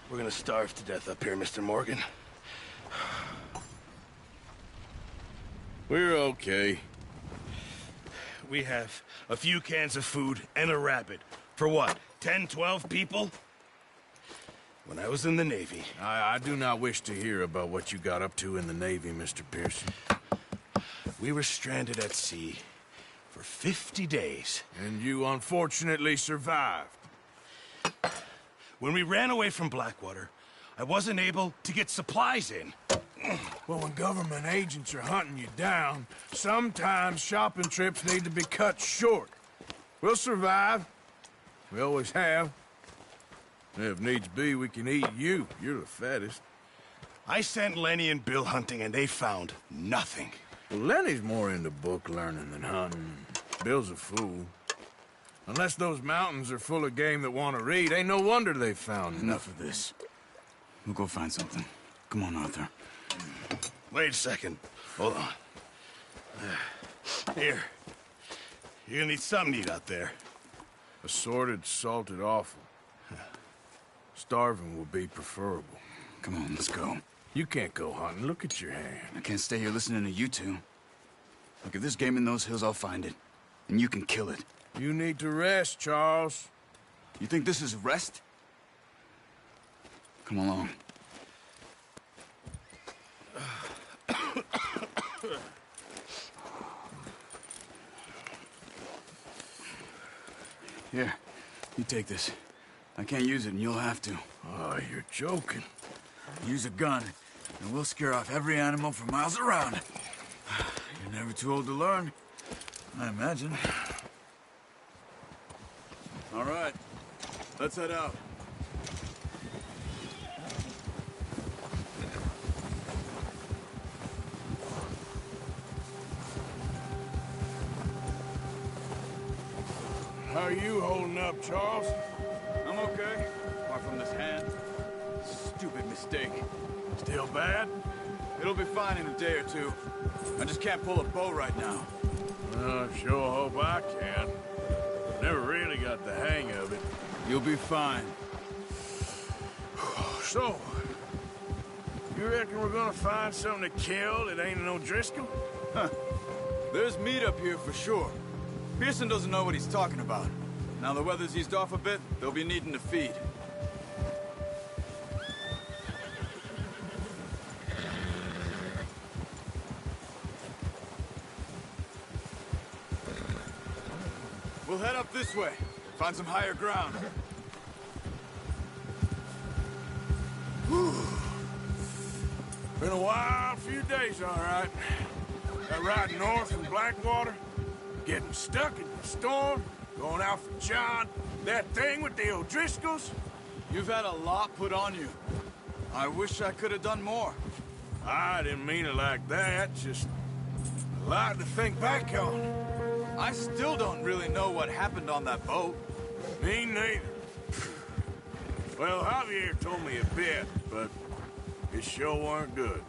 We're gonna starve to death up here, Mr. Morgan. We're okay. We have a few cans of food and a rabbit. For what, 10, 12 people? When I was in the Navy... I do not wish to hear about what you got up to in the Navy, Mr. Pearson. We were stranded at sea for 50 days. And you unfortunately survived. When we ran away from Blackwater, I wasn't able to get supplies in. Well, when government agents are hunting you down, sometimes shopping trips need to be cut short. We'll survive. We always have. If needs be, we can eat you. You're the fattest. I sent Lenny and Bill hunting, and they found nothing. Well, Lenny's more into book learning than hunting. Bill's a fool. Unless those mountains are full of game that want to read, ain't no wonder they found Enough of this. We'll go find something. Come on, Arthur. Wait a second. Hold on. Here. You're gonna need something to eat out there. Assorted, salted offal. Starving will be preferable. Come on, let's go. You can't go hunting. Look at your hand. I can't stay here listening to you two. Look, if there's game in those hills, I'll find it. And you can kill it. You need to rest, Charles. You think this is rest? Come along. Here, you take this. I can't use it, and you'll have to. Oh, you're joking. Use a gun, and we'll scare off every animal for miles around. You're never too old to learn, I imagine. All right, let's head out. How are you holding up, Charles? I'm okay, apart from this hand. Stupid mistake. Still bad? It'll be fine in a day or two. I just can't pull a bow right now. I sure hope I can. Never really got the hang of it. You'll be fine. So, you reckon we're gonna find something to kill that ain't no Driscoll? Huh. There's meat up here for sure. Pearson doesn't know what he's talking about. Now the weather's eased off a bit, they'll be needing to feed. We'll head up this way. Find some higher ground. Been a wild few days, all right. That ride north from Blackwater, getting stuck in the storm, going out for John, that thing with the O'Driscolls. You've had a lot put on you. I wish I could have done more. I didn't mean it like that, just a lot to think back on. I still don't really know what happened on that boat. Me neither. Well, Javier told me a bit, but it sure weren't good.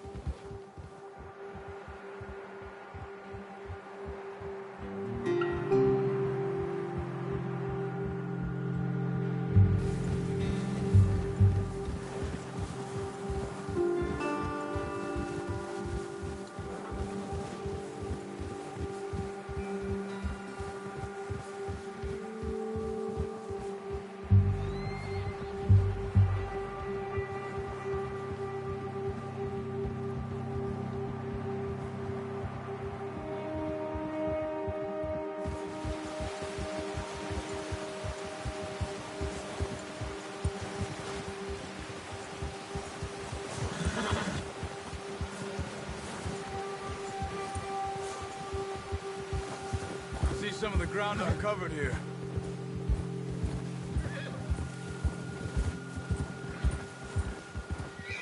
Some of the ground uncovered here.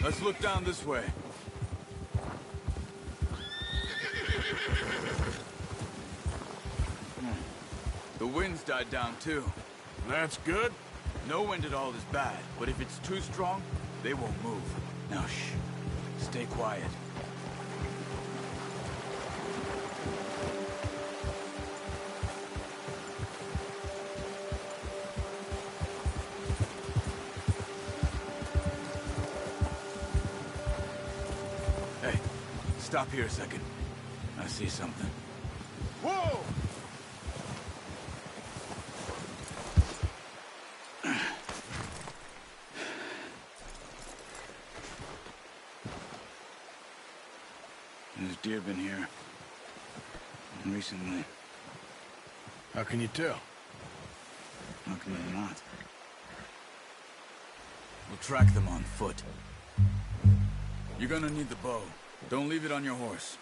Let's look down this way. The wind's died down too. That's good. No wind at all is bad, but if it's too strong, they won't move. Now shh. Stay quiet. Stop here a second. I see something. Whoa! There's deer been here. Recently. How can you tell? How can you not? We'll track them on foot. You're gonna need the bow. Don't leave it on your horse.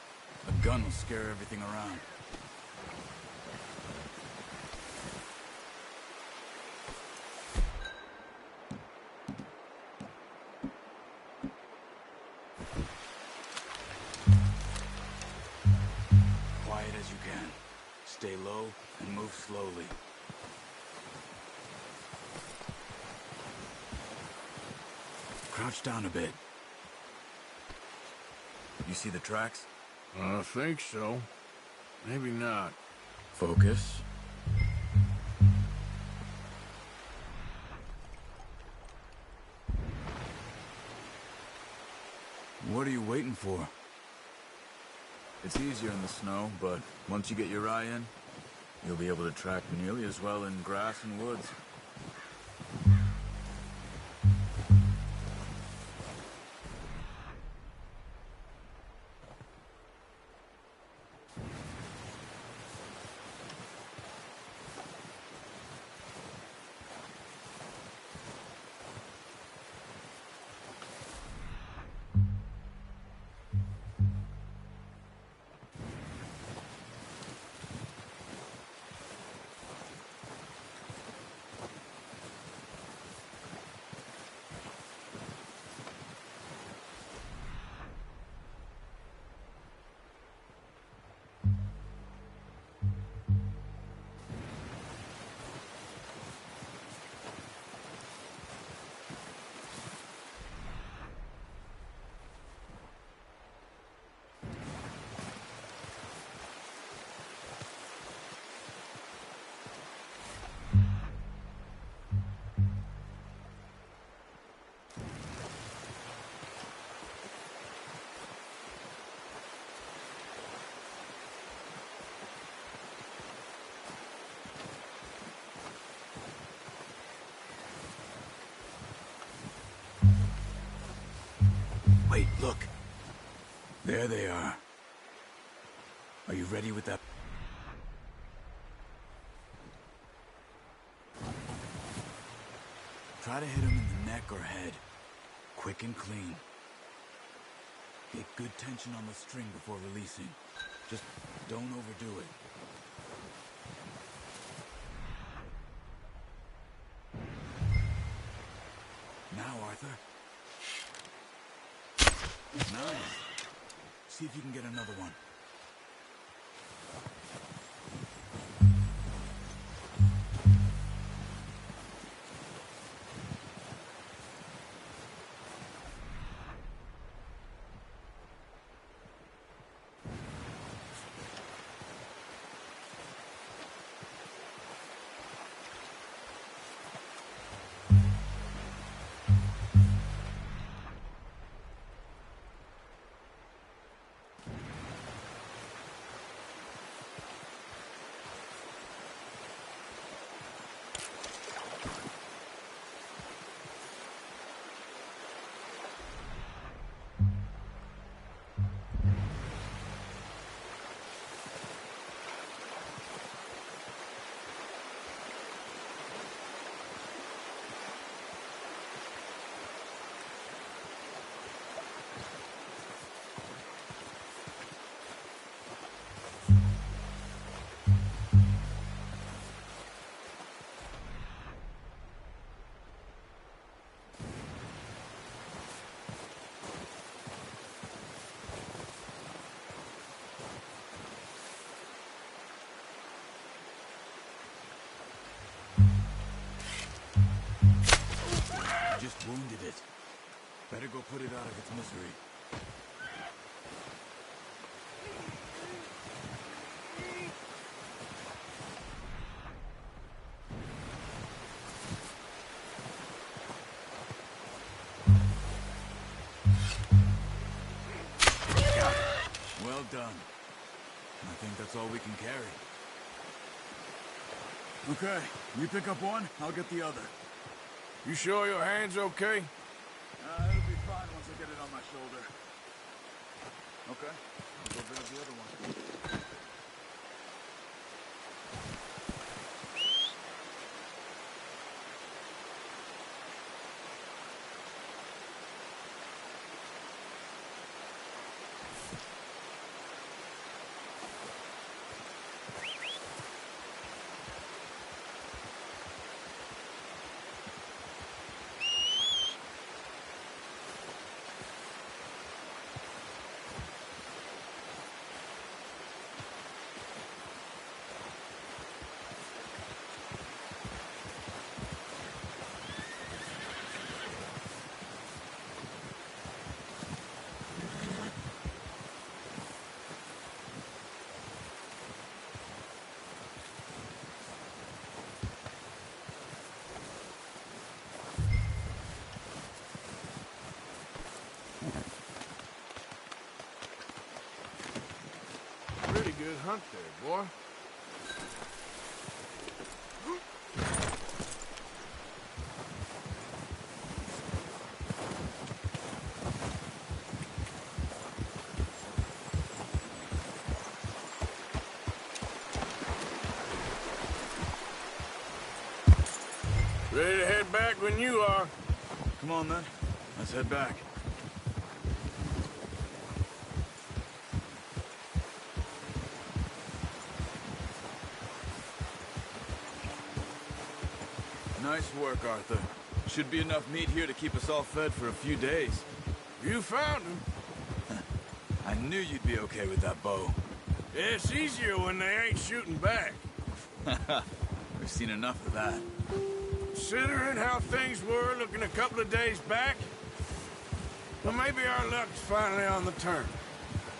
A gun will scare everything around. Quiet as you can. Stay low and move slowly. Crouch down a bit. You see the tracks? I think so. Maybe not. Focus. What are you waiting for? It's easier in the snow, but once you get your eye in, you'll be able to track nearly as well in grass and woods. Wait, look. There they are. Are you ready with that? Try to hit him in the neck or head. Quick and clean. Get good tension on the string before releasing. Just don't overdo it. Now, Arthur. Nice. See if you can get another one. Just wounded it. Better go put it out of its misery. Well done. I think that's all we can carry. Okay, you pick up one, I'll get the other. You sure your hand's okay? It'll be fine once I get it on my shoulder. Okay, I'll go grab the other one. Pretty good hunt there, boy. Ready to head back when you are. Come on then, let's head back. Nice work, Arthur. Should be enough meat here to keep us all fed for a few days. You found him. I knew you'd be okay with that bow. Yeah, it's easier when they ain't shooting back. We've seen enough of that. Considering how things were looking a couple of days back, well, maybe our luck's finally on the turn.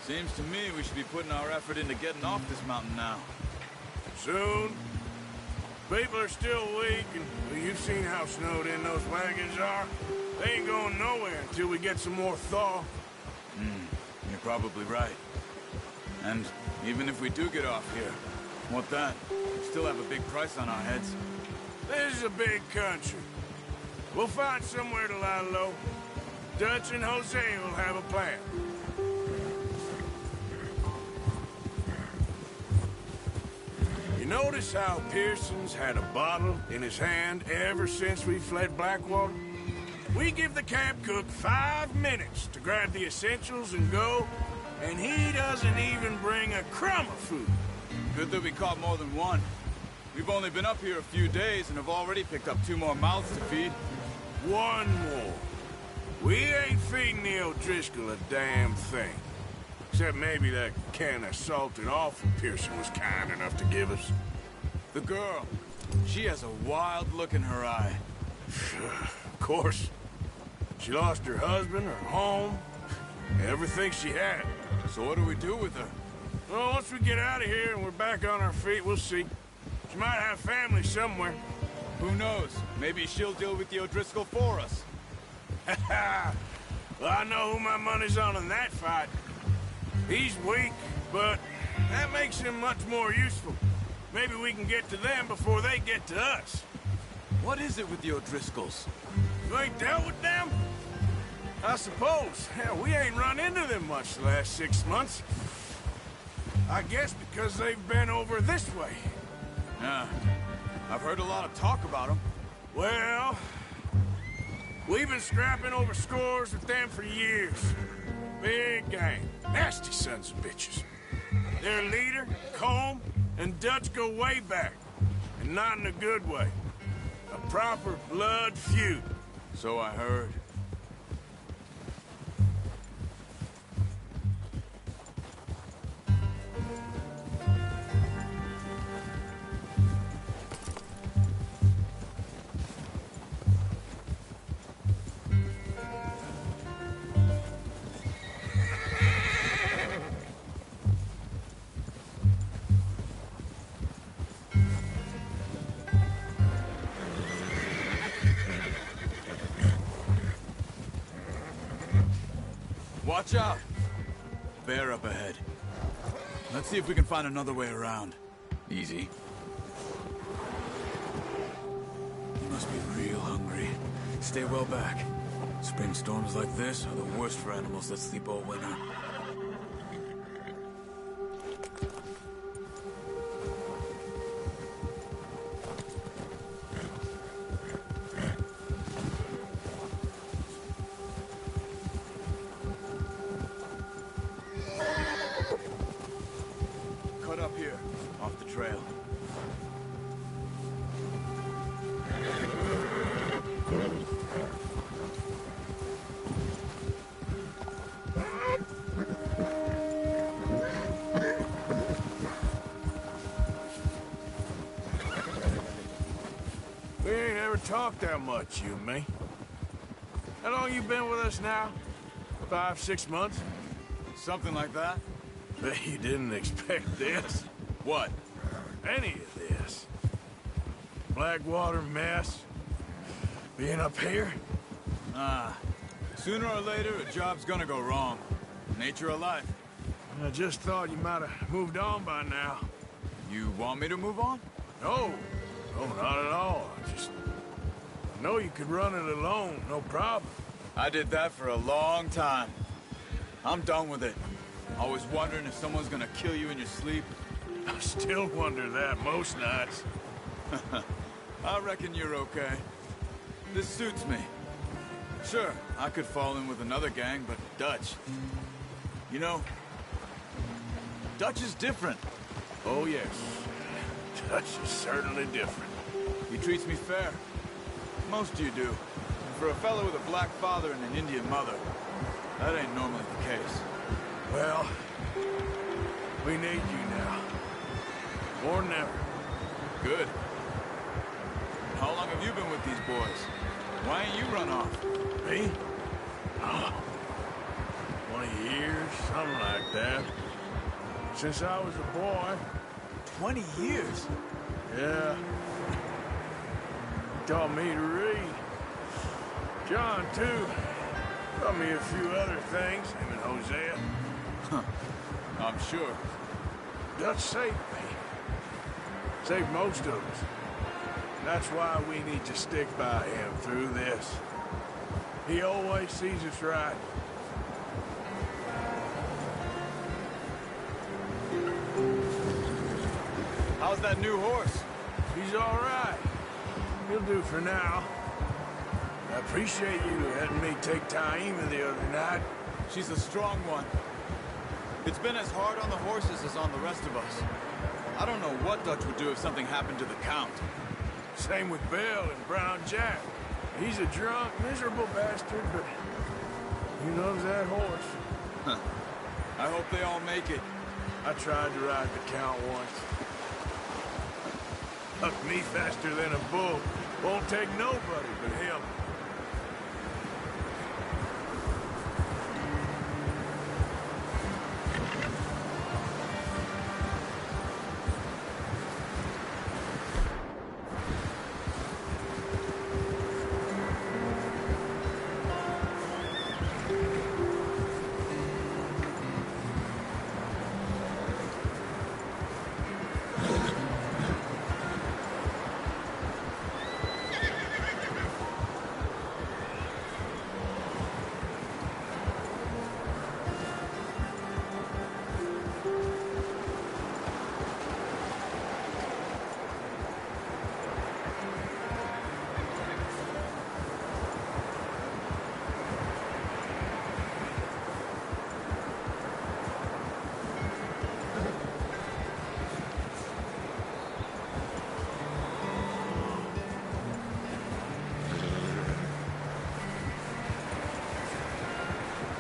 Seems to me we should be putting our effort into getting off this mountain now. Soon. People are still weak, and well, you've seen how snowed in those wagons are. They ain't going nowhere until we get some more thaw. You're probably right. And even if we do get off here, what then? We still have a big price on our heads. This is a big country. We'll find somewhere to lie low. Dutch and Jose will have a plan. You notice how Pearson's had a bottle in his hand ever since we fled Blackwater? We give the camp cook 5 minutes to grab the essentials and go, and he doesn't even bring a crumb of food. Good that we caught more than one. We've only been up here a few days and have already picked up 2 more mouths to feed. One more. We ain't feeding the O'Driscoll a damn thing. Except maybe that can of salted offal Pearson was kind enough to give us. The girl, she has a wild look in her eye. Of course. She lost her husband, her home, everything she had. So what do we do with her? Well, once we get out of here and we're back on our feet, we'll see. She might have family somewhere. Who knows? Maybe she'll deal with the O'Driscoll for us. Well, I know who my money's on in that fight. He's weak, but that makes him much more useful. Maybe we can get to them before they get to us. What is it with the O'Driscolls? You ain't dealt with them? I suppose. Hell, we ain't run into them much the last 6 months. I guess because they've been over this way. Yeah, I've heard a lot of talk about them. Well, we've been scrapping over scores with them for years. Big gang. Nasty sons of bitches. Their leader, Colm, and Dutch go way back. And not in a good way. A proper blood feud. So I heard. Watch out! Bear up ahead. Let's see if we can find another way around. Easy. You must be real hungry. Stay well back. Spring storms like this are the worst for animals that sleep all winter. Up here, off the trail. We ain't ever talked that much, you and me. How long you been with us now? 5, 6 months? Something like that? Bet you didn't expect this. What? Any of this. Blackwater mess. Being up here. Sooner or later, a job's gonna go wrong. Nature of life. I just thought you might have moved on by now. You want me to move on? No. No, not at all. I know you could run it alone, no problem. I did that for a long time. I'm done with it. Always wondering if someone's gonna kill you in your sleep. I still wonder that most nights. I reckon you're okay. This suits me. Sure, I could fall in with another gang, but Dutch... You know, Dutch is different. Oh, yes. Dutch is certainly different. He treats me fair. Most of you do. And for a fellow with a black father and an Indian mother, that ain't normally the case. Well, we need you now. More than ever. Good. How long have you been with these boys? Why ain't you run off? Me? Oh, 20 years, something like that. Since I was a boy. 20 years? Yeah. He taught me to read. John, too. Taught me a few other things, him and Hosea. I'm sure. Dutch saved me. Saved most of us. That's why we need to stick by him through this. He always sees us right. How How's that new horse? He's all right. He'll do for now. I appreciate you letting me take Taima the other night. She's a strong one. It's been as hard on the horses as on the rest of us. I don't know what Dutch would do if something happened to the Count. Same with Bill and Brown Jack. He's a drunk, miserable bastard, but he loves that horse. Huh. I hope they all make it. I tried to ride the Count once. Hucked me faster than a bull. Won't take nobody but him.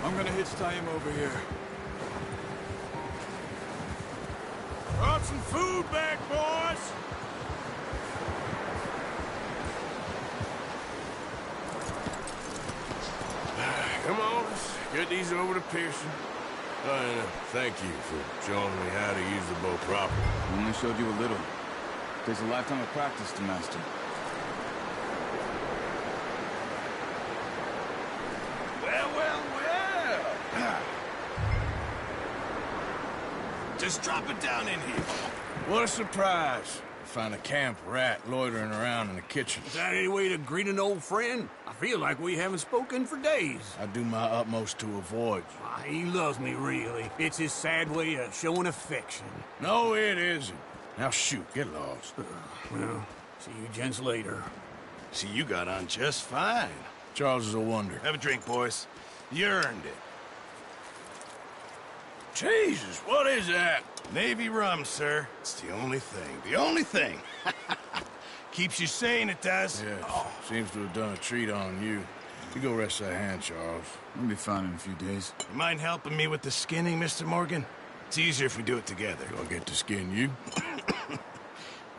I'm gonna hitch Taima over here. Brought some food back, boys! Come on, let's get these over to Pearson. And thank you for showing me how to use the bow properly. I only showed you a little. Takes a lifetime of practice to master. Just drop it down in here. What a surprise. Find a camp rat loitering around in the kitchen. Is that any way to greet an old friend? I feel like we haven't spoken for days. I do my utmost to avoid you. Ah, he loves me, really. It's his sad way of showing affection. No, it isn't. Now shoot, get lost. Well, see you gents later. See, you got on just fine. Charles is a wonder. Have a drink, boys. You earned it. Jesus, what is that? Navy rum, sir. It's the only thing. The only thing. Keeps you sane, it does. Yes, seems to have done a treat on you. You go rest that hand, Charles. I'll be fine in a few days. You mind helping me with the skinning, Mr. Morgan? It's easier if we do it together. Do I get to skin you?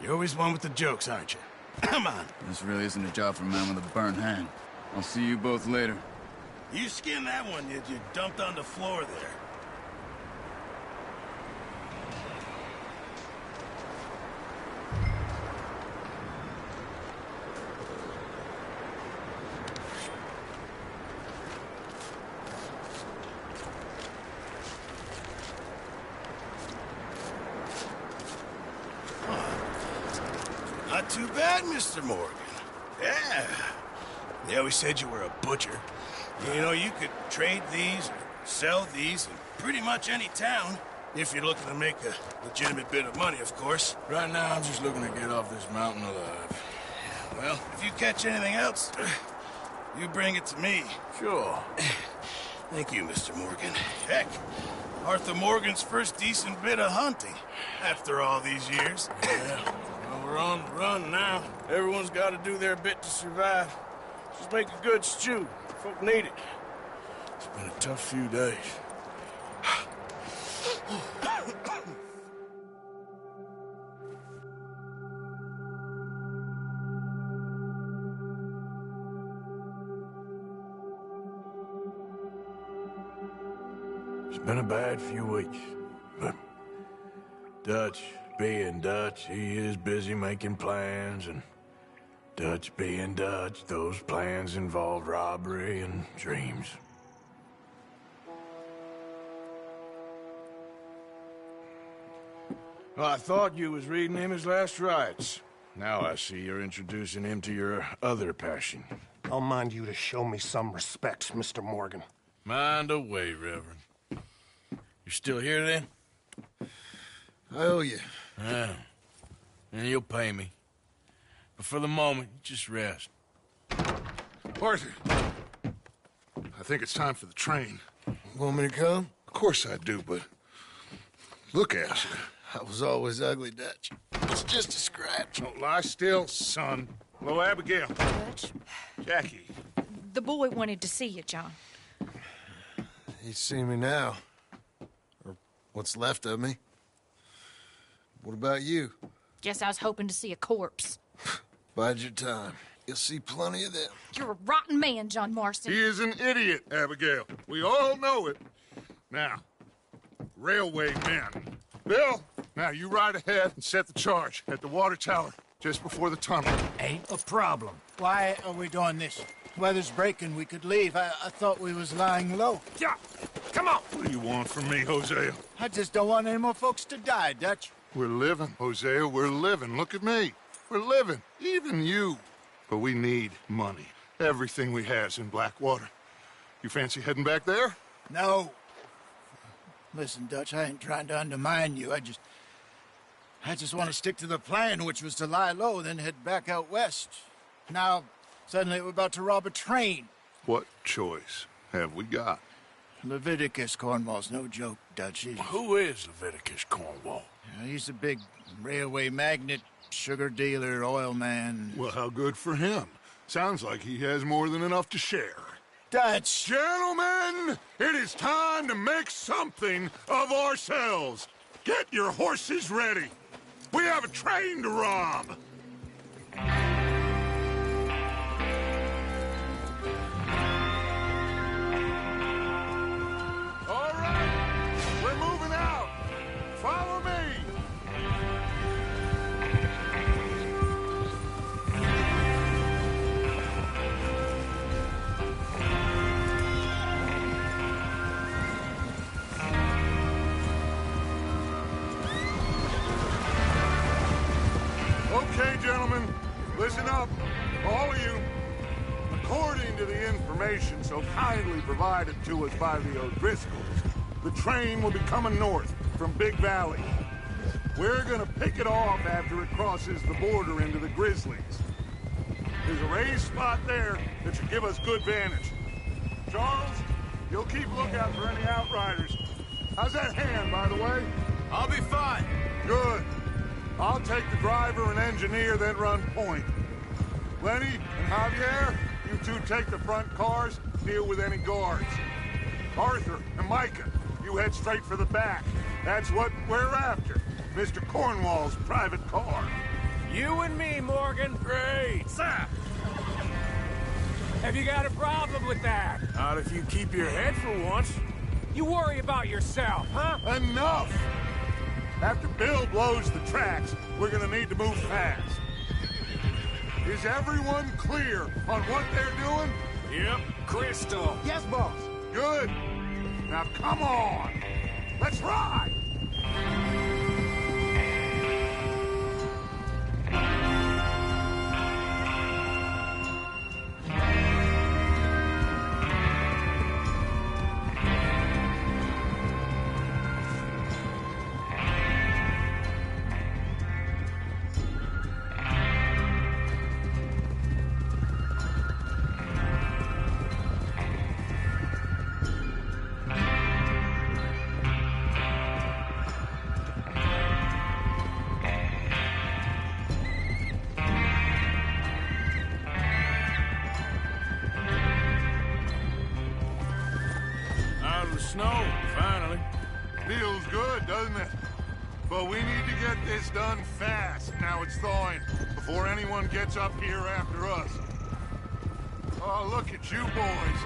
You're always one with the jokes, aren't you? Come on. This really isn't a job for a man with a burnt hand. I'll see you both later. You skinned that one you dumped on the floor there. Not too bad, Mr. Morgan. Yeah. They always said you were a butcher. You know, you could trade these or sell these in pretty much any town, if you're looking to make a legitimate bit of money, of course. Right now, I'm just looking to get off this mountain alive. Well, if you catch anything else, you bring it to me. Sure. Thank you, Mr. Morgan. Heck, Arthur Morgan's first decent bit of hunting, after all these years. Yeah. Well, we're on the run now. Everyone's got to do their bit to survive. Just make a good stew. Folk need it. It's been a tough few days. It's been a bad few weeks, but Dutch being Dutch, he is busy making plans, and Dutch being Dutch, those plans involve robbery and dreams. Well, I thought you was reading him his last rites. Now I see you're introducing him to your other passion. I'll mind you to show me some respect, Mr. Morgan. Mind away, Reverend. You still here, then? I owe you. Yeah. and you'll pay me. But for the moment, just rest. Arthur, I think it's time for the train. Want me to come? Of course I do, but look at you. I was always ugly, Dutch. It's just a scratch. Don't lie still, son. Hello, Abigail. Dutch, Jackie. the boy wanted to see you, John. He's seen me now. Or what's left of me. What about you? Guess I was hoping to see a corpse. Bide your time. You'll see plenty of them. You're a rotten man, John Marston. He is an idiot, Abigail. We all know it. Now, railway men. Bill, now you ride ahead and set the charge at the water tower just before the tunnel. Ain't a problem. Why are we doing this? Weather's breaking. We could leave. I thought we was lying low. Yeah, come on. What do you want from me, Hosea? I just don't want any more folks to die, Dutch. We're living, Hosea. We're living. Look at me. We're living. Even you. But we need money. Everything we has in Blackwater. You fancy heading back there? No. Listen, Dutch, I ain't trying to undermine you. I just want to stick to the plan, which was to lie low, then head back out west. Now, suddenly we're about to rob a train. What choice have we got? Leviticus Cornwall's no joke, Dutch. Who is Leviticus Cornwall? He's a big railway magnate, sugar dealer, oil man. Well, how good for him. Sounds like he has more than enough to share. Dutch! Gentlemen, it is time to make something of ourselves. Get your horses ready. We have a train to rob. All right, we're moving out. Follow me. Okay, gentlemen, listen up, all of you. According to the information so kindly provided to us by the O'Driscolls, the train will be coming north from Big Valley. We're gonna pick it off after it crosses the border into the Grizzlies. There's a raised spot there that should give us good vantage. Charles, you'll keep lookout for any outriders. How's that hand, by the way? I'll be fine. Good. I'll take the driver and engineer, then run point. Lenny and Javier, you two take the front cars, deal with any guards. Arthur and Micah, you head straight for the back. That's what we're after. Mr. Cornwall's private car. You and me, Morgan. Great! Sir! Have you got a problem with that? Not if you keep your head for once. You worry about yourself, huh? Enough! After Bill blows the tracks, we're gonna need to move fast. Is everyone clear on what they're doing? Yep. Crystal. Yes, boss. Good. Now come on. Let's ride. Out of the snow, finally. Feels good, doesn't it? But we need to get this done fast. Now it's thawing, before anyone gets up here after us. Oh, look at you boys.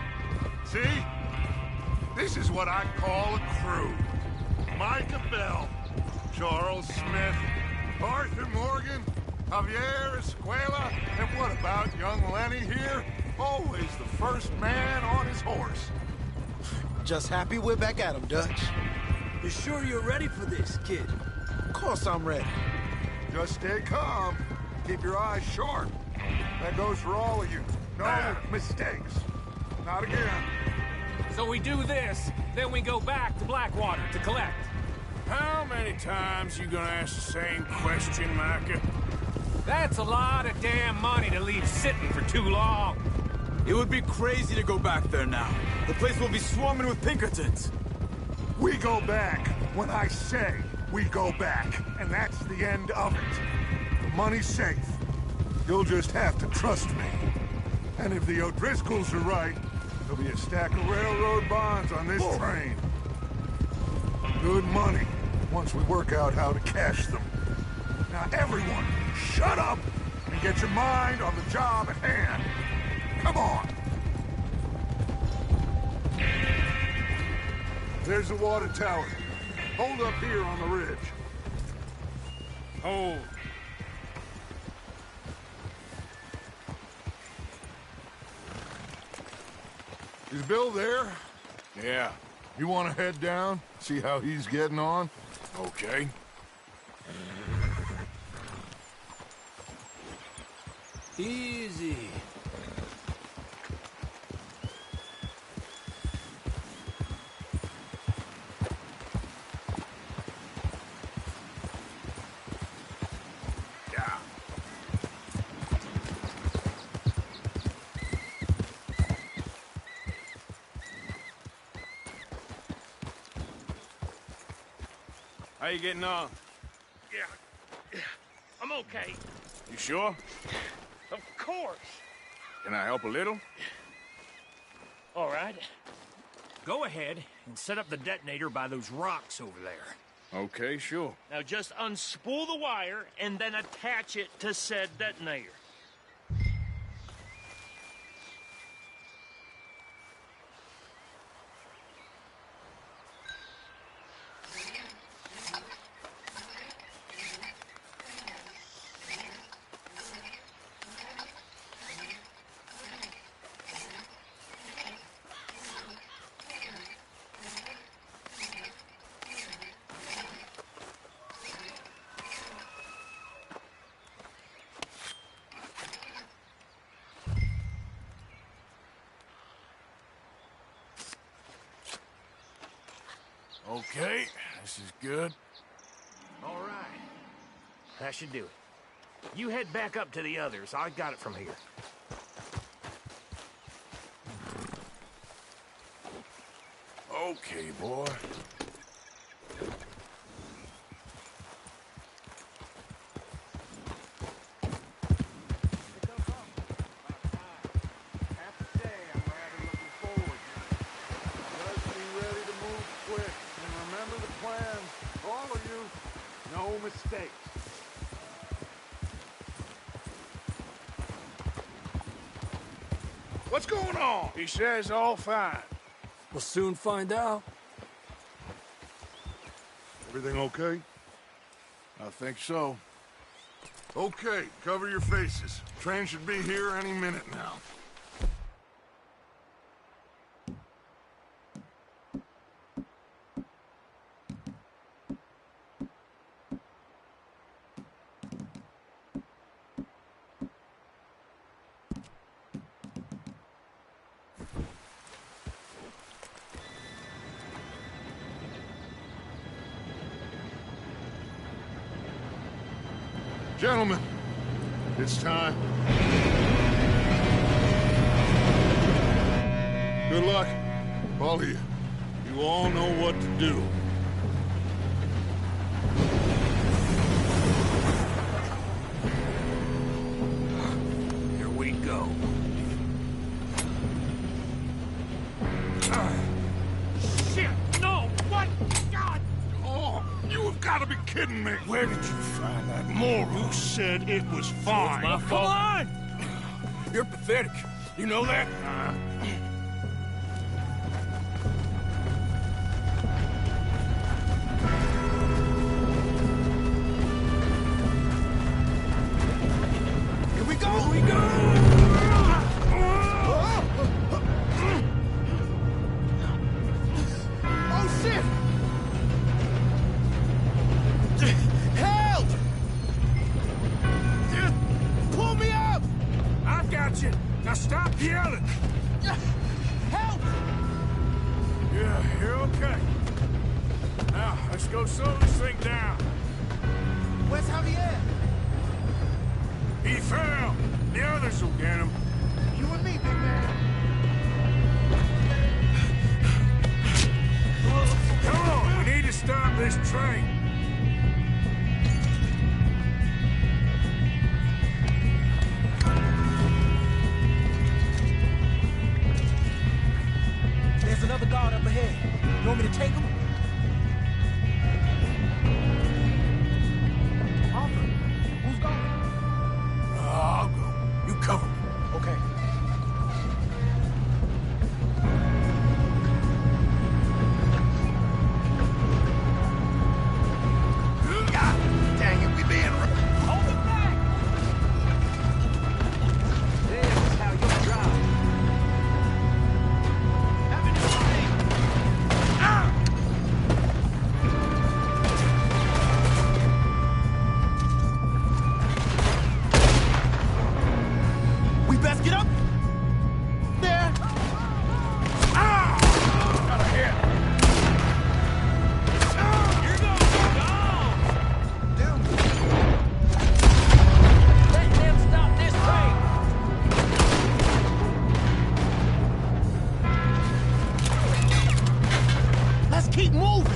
See? This is what I call a crew. Micah Bell, Charles Smith, Arthur Morgan, Javier Escuela, and what about young Lenny here? Always the first man on his horse. Just happy we're back at 'em, Dutch. You sure you're ready for this, kid? Of course I'm ready. Just stay calm. Keep your eyes sharp. That goes for all of you. No mistakes. Not again. So we do this, then we go back to Blackwater to collect. How many times you gonna ask the same question, Micah? That's a lot of damn money to leave sitting for too long. It would be crazy to go back there now. The place will be swarming with Pinkertons. We go back when I say we go back, and that's the end of it. The money's safe. You'll just have to trust me. And if the O'Driscolls are right, there'll be a stack of railroad bonds on this train. Good money, once we work out how to cash them. Now everyone, shut up and get your mind on the job at hand. Come on. There's the water tower. Hold up here on the ridge. Hold. Is Bill there? Yeah. You want to head down, see how he's getting on? Okay. Easy. Yeah. How you getting on? Yeah, I'm okay. You sure? Of course. Can I help a little? All right. Go ahead and set up the detonator by those rocks over there. Okay, sure. Now just unspool the wire and then attach it to said detonator. Okay, this is good. All right. That should do it. You head back up to the others. I got it from here. Okay, boy. Mistakes. What's going on? He says all fine. We'll soon find out. Everything okay? I think so. Okay, cover your faces. Train should be here any minute now. Gentlemen, it's time. Good luck, all of you. You all know what to do. Here we go. Shit! No! What? God! Oh, you have got to be kidding me. Where did you find that moron? Who said it was fine? My fault. Come on! You're pathetic. You know that? Here we go! Here we go! Oh, shit! Help! Pull me up! I got you. Now stop yelling. Help! Yeah, you're okay. Now, let's Let's go slow this thing down. Where's Javier? He fell. The others will get him. You and me, big man. Come on, we need to stop this train. There's another guard up ahead. You want me to take him? Arthur, who's going? I'll go. You cover me. Okay. God dang it, we being... Hold him back! This is how you drive. Having your way. We best get up there. Got a hit. Here goes the dog! Let them stop this train! Let's keep moving.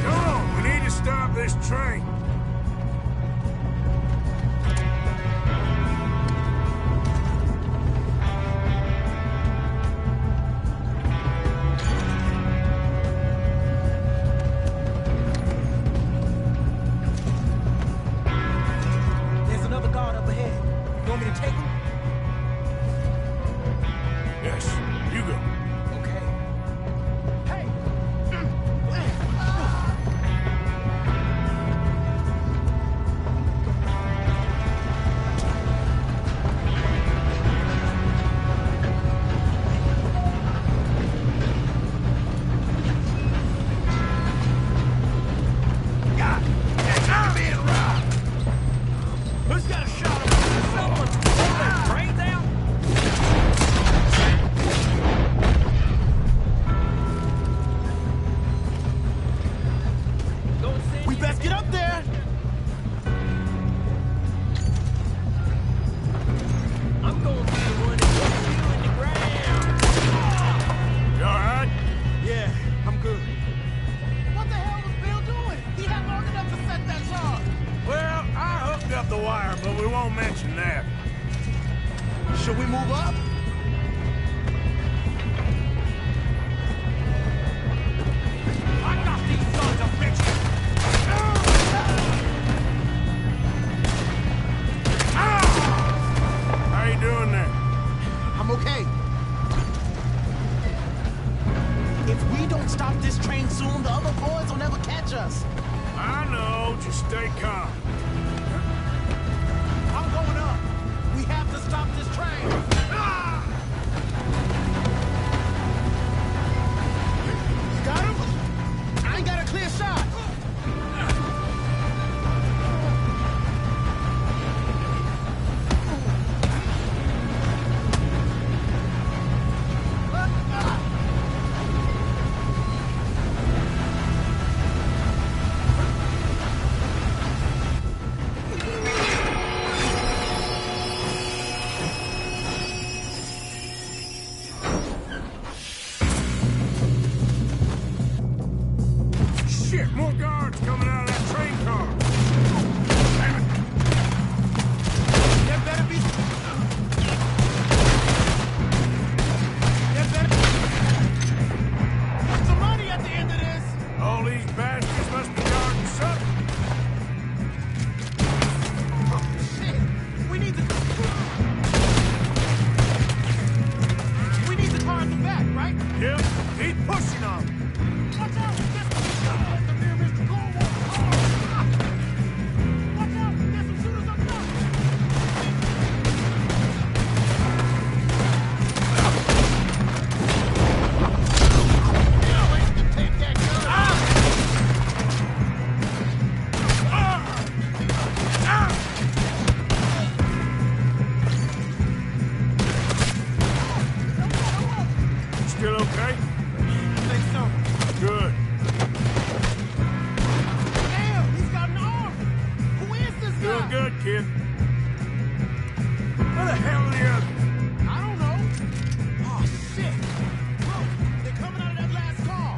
Come on, we need to stop this train. There's another guard up ahead. You want me to take him? Yes, you go. Okay. Hey! God dang it, we being robbed. Who's got a shot of someone? Pull their brains out? Don't send We you- best get up there. I'm going to be the one that puts you in the ground. You all right? Yeah, I'm good. What the hell was Bill doing? He had long enough to set that charge. Well, I hooked up the wire, but we won't mention that. Should we move up? I got these sons of bitches! How you doing there? I'm okay. If we don't stop this train soon, the other boys will never catch us. I know. Just stay calm. I'm going up. We have to stop this train. Ah! kid? Where the hell are the others? I don't know. Oh, shit. Look, they're coming out of that last car.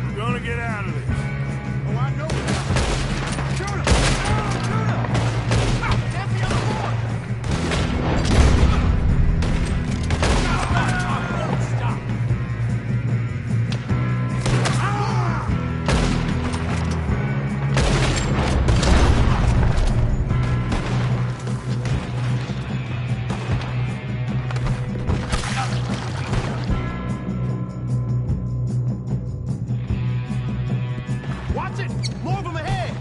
We're gonna get out of this. Oh, I know. Shoot him! Shoot him! Ah, that's the other boy! Stop! Watch it! More of them ahead!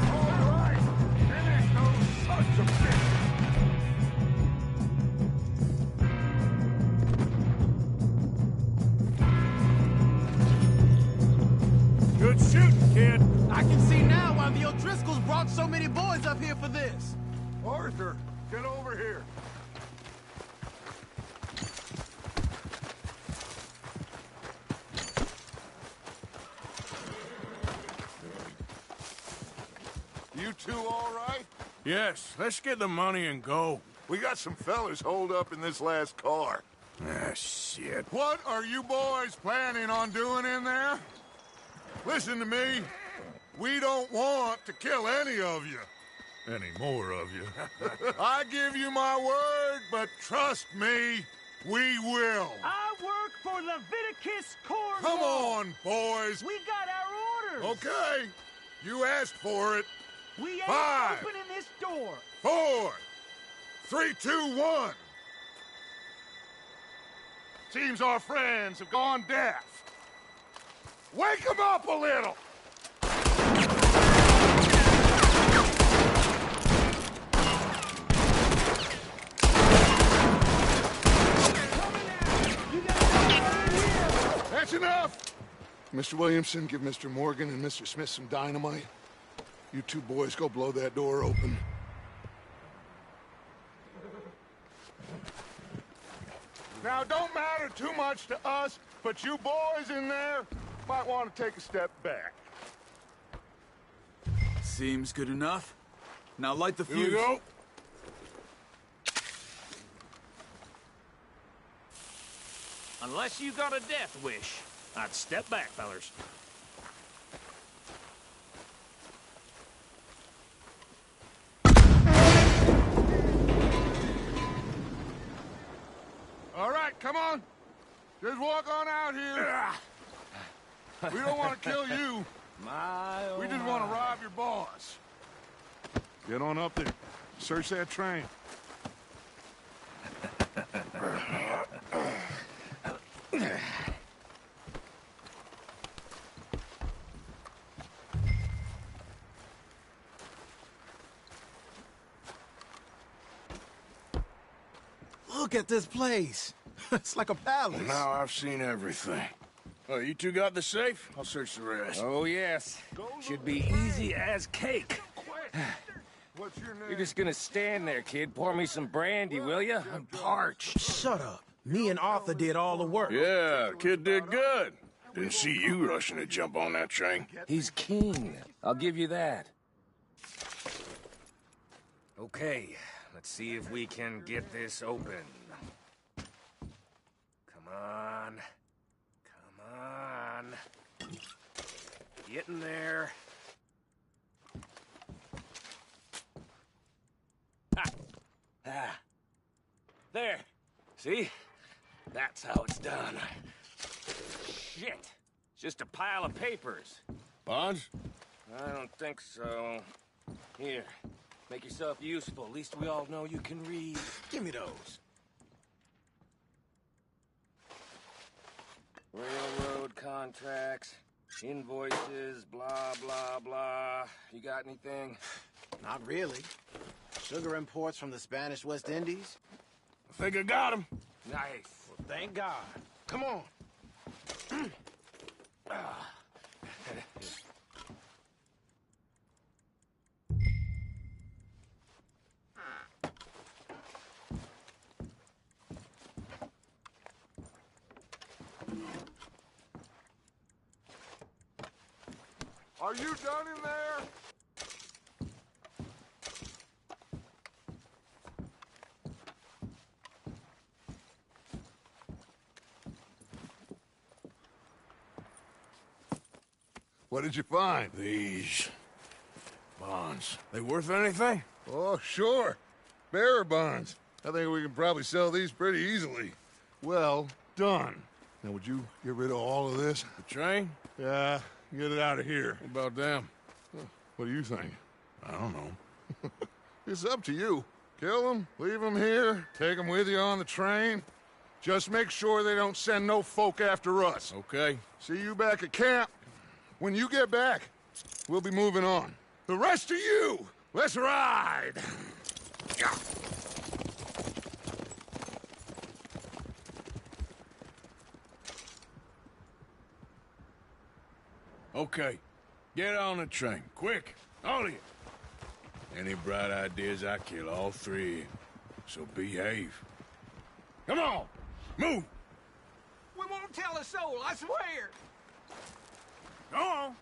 All right. Finish those sons of bitches. Good shooting, kid. I can see now why the O'Driscolls brought so many boys up here for this. Arthur, get over here. You two all right? Yes, let's get the money and go. We got some fellas holed up in this last car. Ah, shit. What are you boys planning on doing in there? Listen to me. We don't want to kill any of you. Any more of you. I give you my word, but trust me, we will. I work for Leviticus Corps. Come on, boys. We got our orders. Okay. You asked for it. We ain't 5, opening this door. 4, 3, 2, 1. Seems our friends have gone deaf. Wake them up a little. That's enough. Mr. Williamson, give Mr. Morgan and Mr. Smith some dynamite. You two boys go blow that door open. Now, it don't matter too much to us, but you boys in there might want to take a step back. Seems good enough. Now light the Here fuse. we go. Unless you got a death wish, I'd step back, fellers. All right, come on. Just walk on out here. We don't want to kill you. We just want to rob your boss. Get on up there. Search that train. Look at this place. It's like a palace. Now I've seen everything. Oh, you two got the safe? I'll search the rest. Oh, yes. Should be easy as cake. What's your name? You're just gonna stand there, kid. Pour me some brandy, will you? I'm parched. Shut up. Me and Arthur did all the work. Yeah, kid did good. Didn't see you rushing to jump on that train. He's keen. I'll give you that. Okay, let's see if we can get this open. Come on. Come on. Get in there. Ha! Ah. There. See? That's how it's done. Shit. It's just a pile of papers. Bonds? I don't think so. Here. Make yourself useful. At least we all know you can read. Give me those. Railroad contracts, invoices, blah, blah, blah. You got anything? Not really. Sugar imports from the Spanish West Indies? I think I got him. Nice. Well, thank God. Come on. Are you done in there? What did you find? These bonds. They worth anything? Oh, sure. Bearer bonds. I think we can probably sell these pretty easily. Well done. Now, would you get rid of all of this? The train? Yeah, get it out of here. What about them? What do you think? I don't know. It's up to you. Kill them, leave them here, take them with you on the train. Just make sure they don't send no folk after us. Okay. See you back at camp. When you get back, we'll be moving on. The rest of you, let's ride! Okay. Get on the train. Quick. All of you. Any bright ideas, I kill all three. So behave. Come on! Move! We won't tell a soul, I swear. Go on!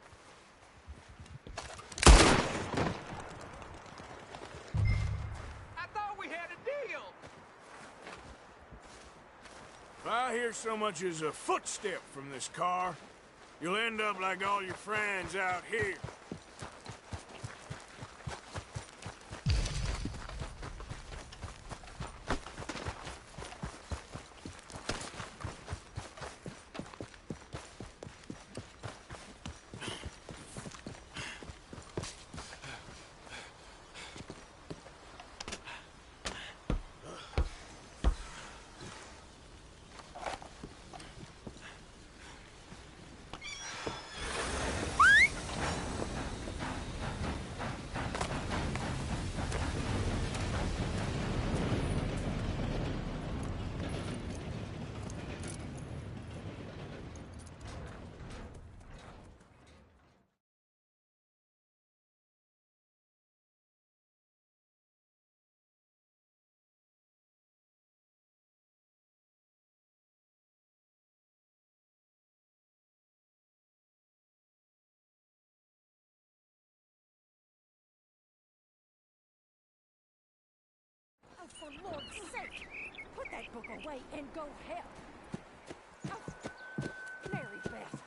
I thought we had a deal. If I hear so much as a footstep from this car, you'll end up like all your friends out here. Oh, for Lord's sake! Put that book away and go help! Oh, Mary Beth.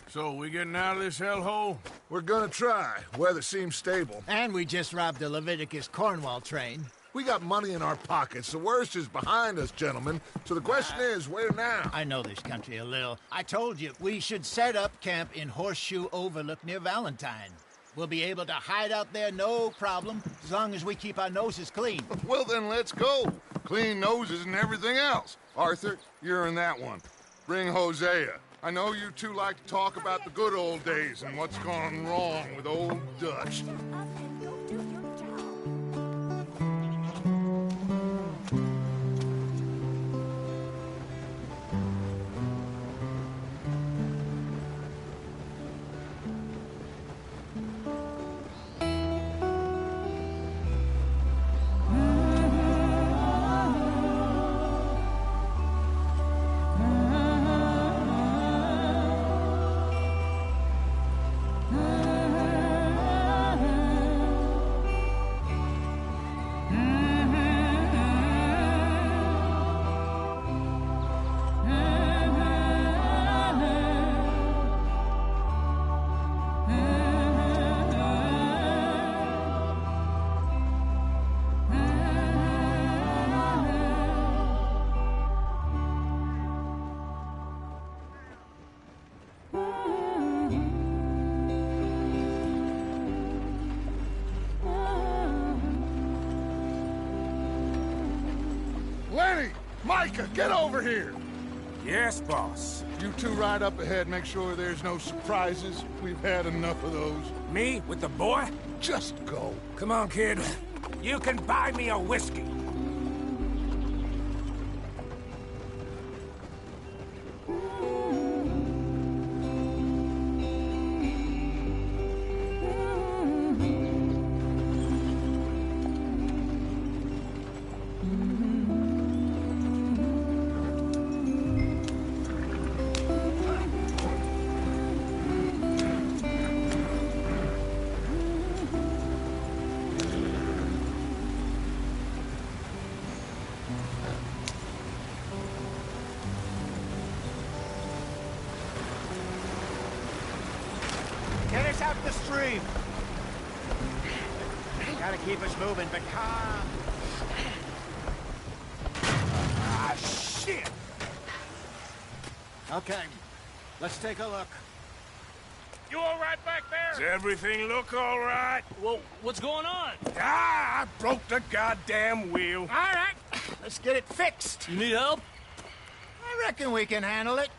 So, we getting out of this hellhole? We're gonna try. Weather seems stable. And we just robbed the Leviticus Cornwall train. We got money in our pockets. The worst is behind us, gentlemen. So the question is, where now? I know this country a little. I told you, we should set up camp in Horseshoe Overlook near Valentine. We'll be able to hide out there no problem, as long as we keep our noses clean. Well, then let's go. Clean noses and everything else. Arthur, you're in that one. Bring Hosea. I know you two like to talk about the good old days and what's gone wrong with old Dutch. Lenny! Micah, get over here! Yes, boss. You two ride up ahead, make sure there's no surprises. We've had enough of those. Me with the boy? Just go. Come on, kid. You can buy me a whiskey. Get us out the stream! Gotta keep us moving, but calm. Ah, shit! Okay, let's take a look. You all right back there? Does everything look all right? Well, what's going on? Ah, I broke the goddamn wheel. All right, let's get it fixed. You need help? I reckon we can handle it.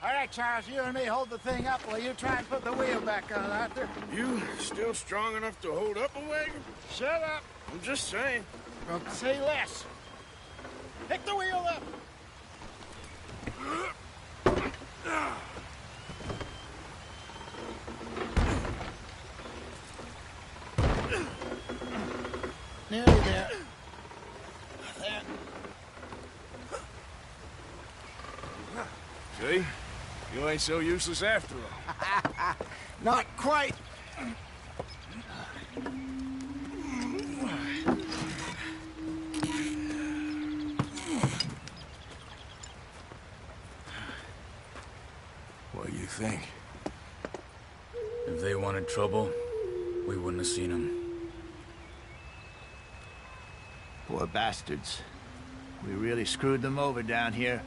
All right, Charles, you and me hold the thing up while you try and put the wheel back on, Arthur. You still strong enough to hold up a wagon? Shut up. I'm just saying. Well, say less. Pick the wheel up. Nearly there. There. See? You ain't so useless after all. Not quite. What do you think? If they wanted trouble, we wouldn't have seen them. Poor bastards. We really screwed them over down here.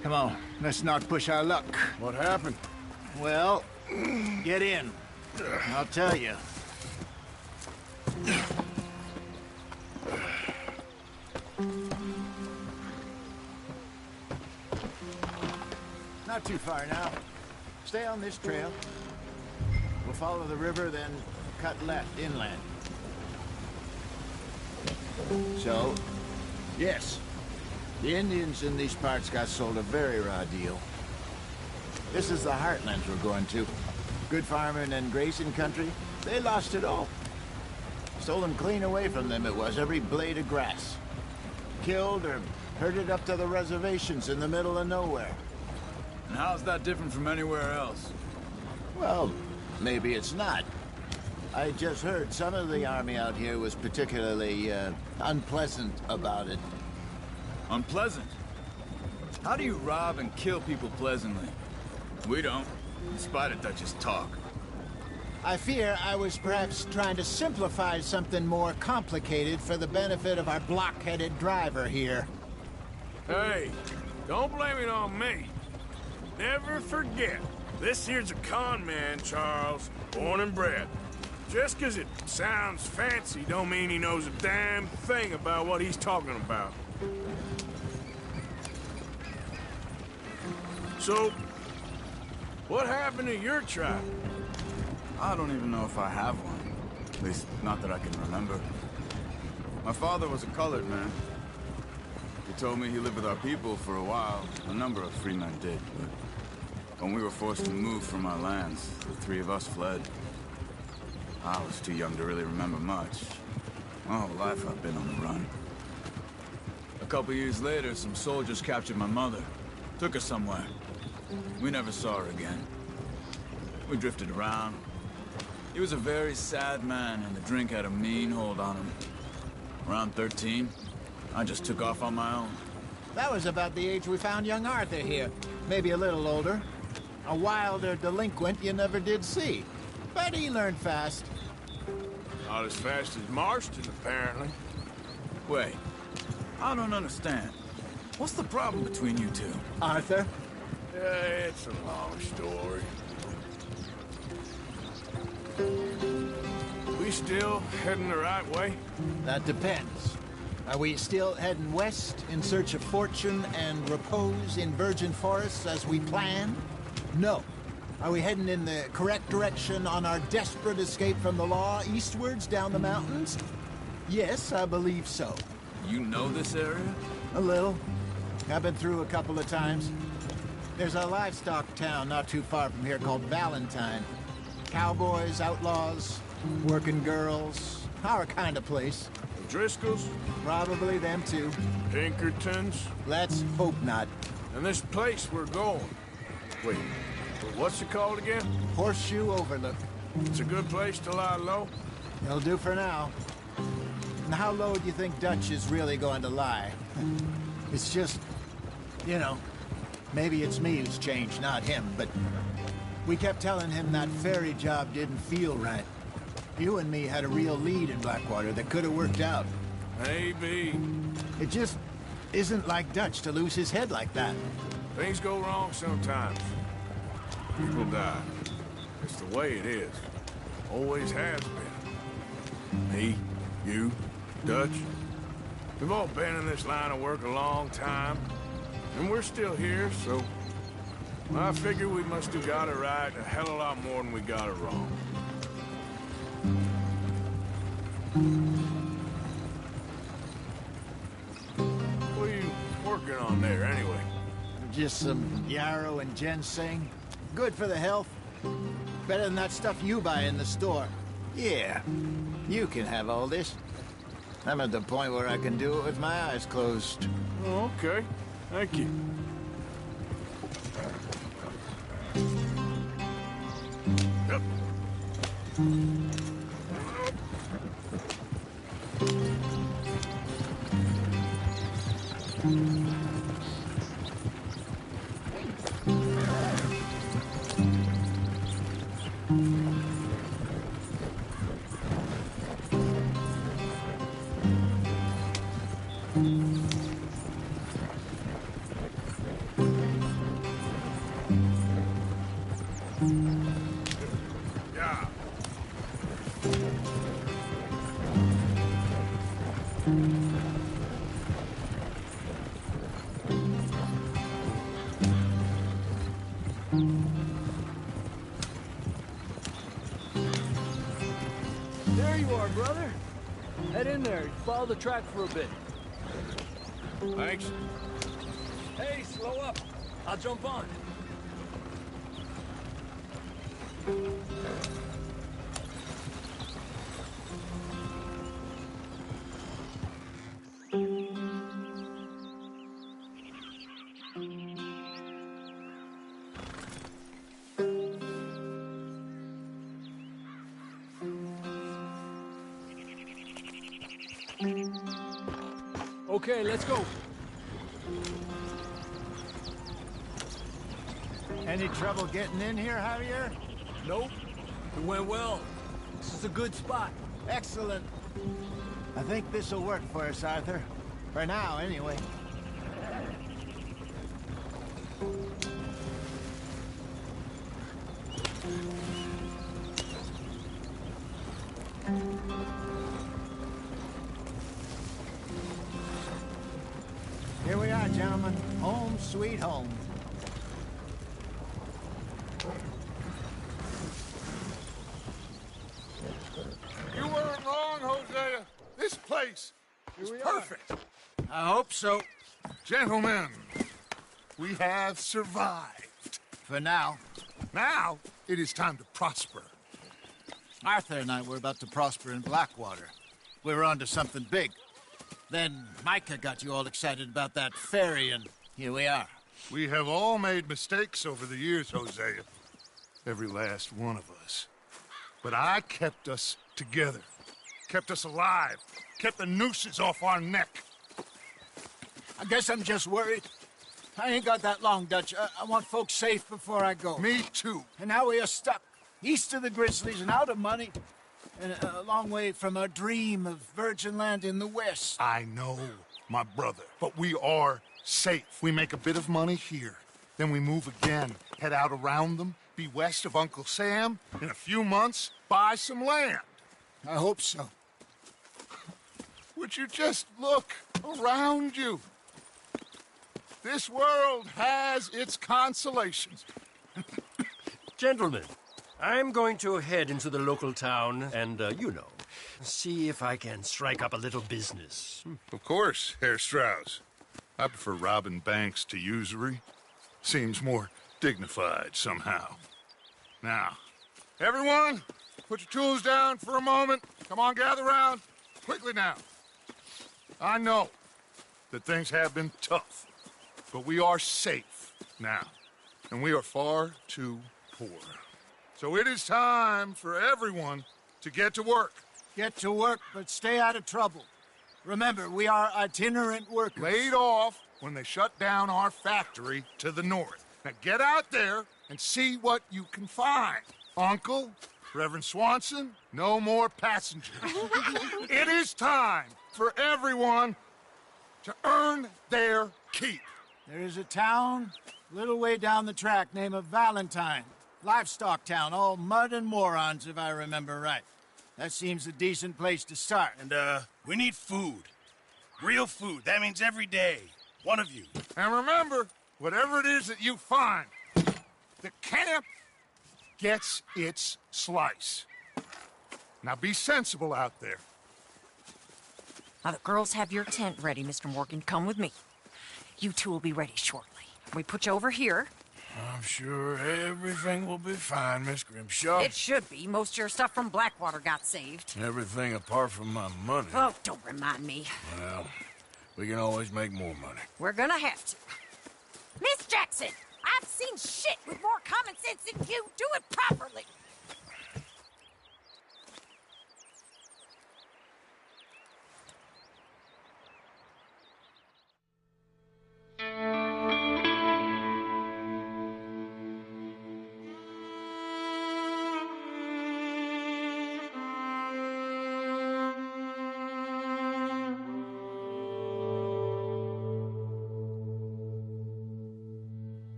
Come on, let's not push our luck. What happened? Well, get in. I'll tell you. Not too far now. Stay on this trail. We'll follow the river, then cut left inland. So, yes, the Indians in these parts got sold a very raw deal. This is the heartlands we're going to. Good farming and grazing country, they lost it all. Stolen clean away from them it was, every blade of grass. Killed or herded up to the reservations in the middle of nowhere. And how's that different from anywhere else? Well, maybe it's not. I just heard some of the army out here was particularly, unpleasant about it. Unpleasant? How do you rob and kill people pleasantly? We don't, in spite of Dutch's talk. I fear I was perhaps trying to simplify something more complicated for the benefit of our block-headed driver here. Hey, don't blame it on me. Never forget, this here's a con man, Charles, born and bred. Just 'cause it sounds fancy don't mean he knows a damn thing about what he's talking about. So, what happened to your tribe? I don't even know if I have one. At least, not that I can remember. My father was a colored man. He told me he lived with our people for a while. A number of free men did, but when we were forced to move from our lands, the three of us fled. I was too young to really remember much. My whole life I've been on the run. A couple years later, some soldiers captured my mother. Took her somewhere. We never saw her again. We drifted around. He was a very sad man, and the drink had a mean hold on him. Around 13, I just took off on my own. That was about the age we found young Arthur here. Maybe a little older. A wilder delinquent you never did see. But he learned fast. Not as fast as Marston, apparently. Wait, I don't understand. What's the problem between you two? Arthur? It's a long story. We still heading the right way? That depends. Are we still heading west in search of fortune and repose in virgin forests as we planned? No. Are we heading in the correct direction on our desperate escape from the law eastwards down the mountains? Yes, I believe so. You know this area? A little. I've been through a couple of times. There's a livestock town not too far from here called Valentine. Cowboys, outlaws, working girls, our kind of place. The Driscolls? Probably them too. Pinkertons? Let's hope not. And this place we're going. Wait, what's it called again? Horseshoe Overlook. It's a good place to lie low? It'll do for now. And how low do you think Dutch is really going to lie? It's just, you know, Maybe it's me who's changed, not him, but we kept telling him that ferry job didn't feel right. You and me had a real lead in Blackwater that could have worked out. Maybe. It just isn't like Dutch to lose his head like that. Things go wrong sometimes. People die. It's the way it is. Always has been. Me, you, Dutch. We've all been in this line of work a long time. And we're still here, so... I figure we must have got it right a hell of a lot more than we got it wrong. What are you working on there, anyway? Just some yarrow and ginseng. Good for the health. Better than that stuff you buy in the store. Yeah, you can have all this. I'm at the point where I can do it with my eyes closed. Oh, okay. Thank you. Yep. There you are, brother. Head in there. Follow the track for a bit. Thanks. Hey, slow up. I'll jump on. Okay, let's go. Any trouble getting in here, Javier? Nope. It went well. This is a good spot. Excellent. I think this'll work for us, Arthur. For now, anyway. Here we are, gentlemen. Home sweet home. You weren't wrong, Hosea. This place is perfect. I hope so. Gentlemen, we have survived. For now. Now, it is time to prosper. Arthur and I were about to prosper in Blackwater. We were onto something big. Then Micah got you all excited about that ferry, and here we are. We have all made mistakes over the years, Hosea. Every last one of us. But I kept us together. Kept us alive. Kept the nooses off our neck. I guess I'm just worried. I ain't got that long, Dutch. I want folks safe before I go. Me too. And now we are stuck. East of the Grizzlies and out of money. And a long way from our dream of virgin land in the west. I know, my brother. But we are safe. We make a bit of money here. Then we move again. Head out around them. Be west of Uncle Sam. In a few months, buy some land. I hope so. Would you just look around you? This world has its consolations. Gentlemen, I'm going to head into the local town and, see if I can strike up a little business. Of course, Herr Strauss. I prefer robbing banks to usury. Seems more dignified somehow. Now, everyone, put your tools down for a moment. Come on, gather round. Quickly now. I know that things have been tough, but we are safe now, and we are far too poor. So it is time for everyone to get to work. Get to work, but stay out of trouble. Remember, we are itinerant workers. Laid off when they shut down our factory to the north. Now get out there and see what you can find. Uncle, Reverend Swanson, no more passengers. It is time for everyone to earn their keep. There is a town a little way down the track named Valentine. Livestock town, all mud and morons, if I remember right. That seems a decent place to start. And, we need food. Real food. That means every day. One of you. And remember, whatever it is that you find, the camp gets its slice. Now be sensible out there. Now, the girls have your tent ready, Mr. Morgan. Come with me. You two will be ready shortly. We put you over here. I'm sure everything will be fine, Miss Grimshaw. It should be. Most of your stuff from Blackwater got saved. Everything apart from my money. Oh, don't remind me. Well, we can always make more money. We're gonna have to. Miss Jackson, I've seen shit with more common sense than you. Do it properly.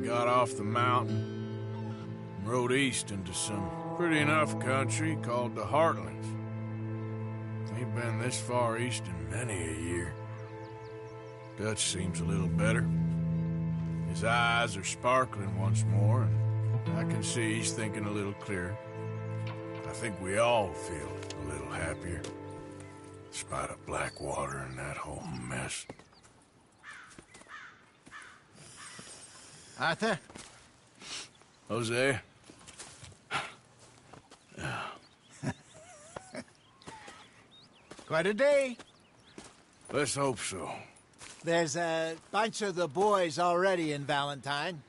Got off the mountain, rode east into some pretty enough country called the Heartlands. Ain't been this far east in many a year. Dutch seems a little better. His eyes are sparkling once more, and I can see he's thinking a little clearer. I think we all feel a little happier, in spite of Blackwater and that whole mess. Arthur? Jose? Quite a day. Let's hope so. There's a bunch of the boys already in Valentine.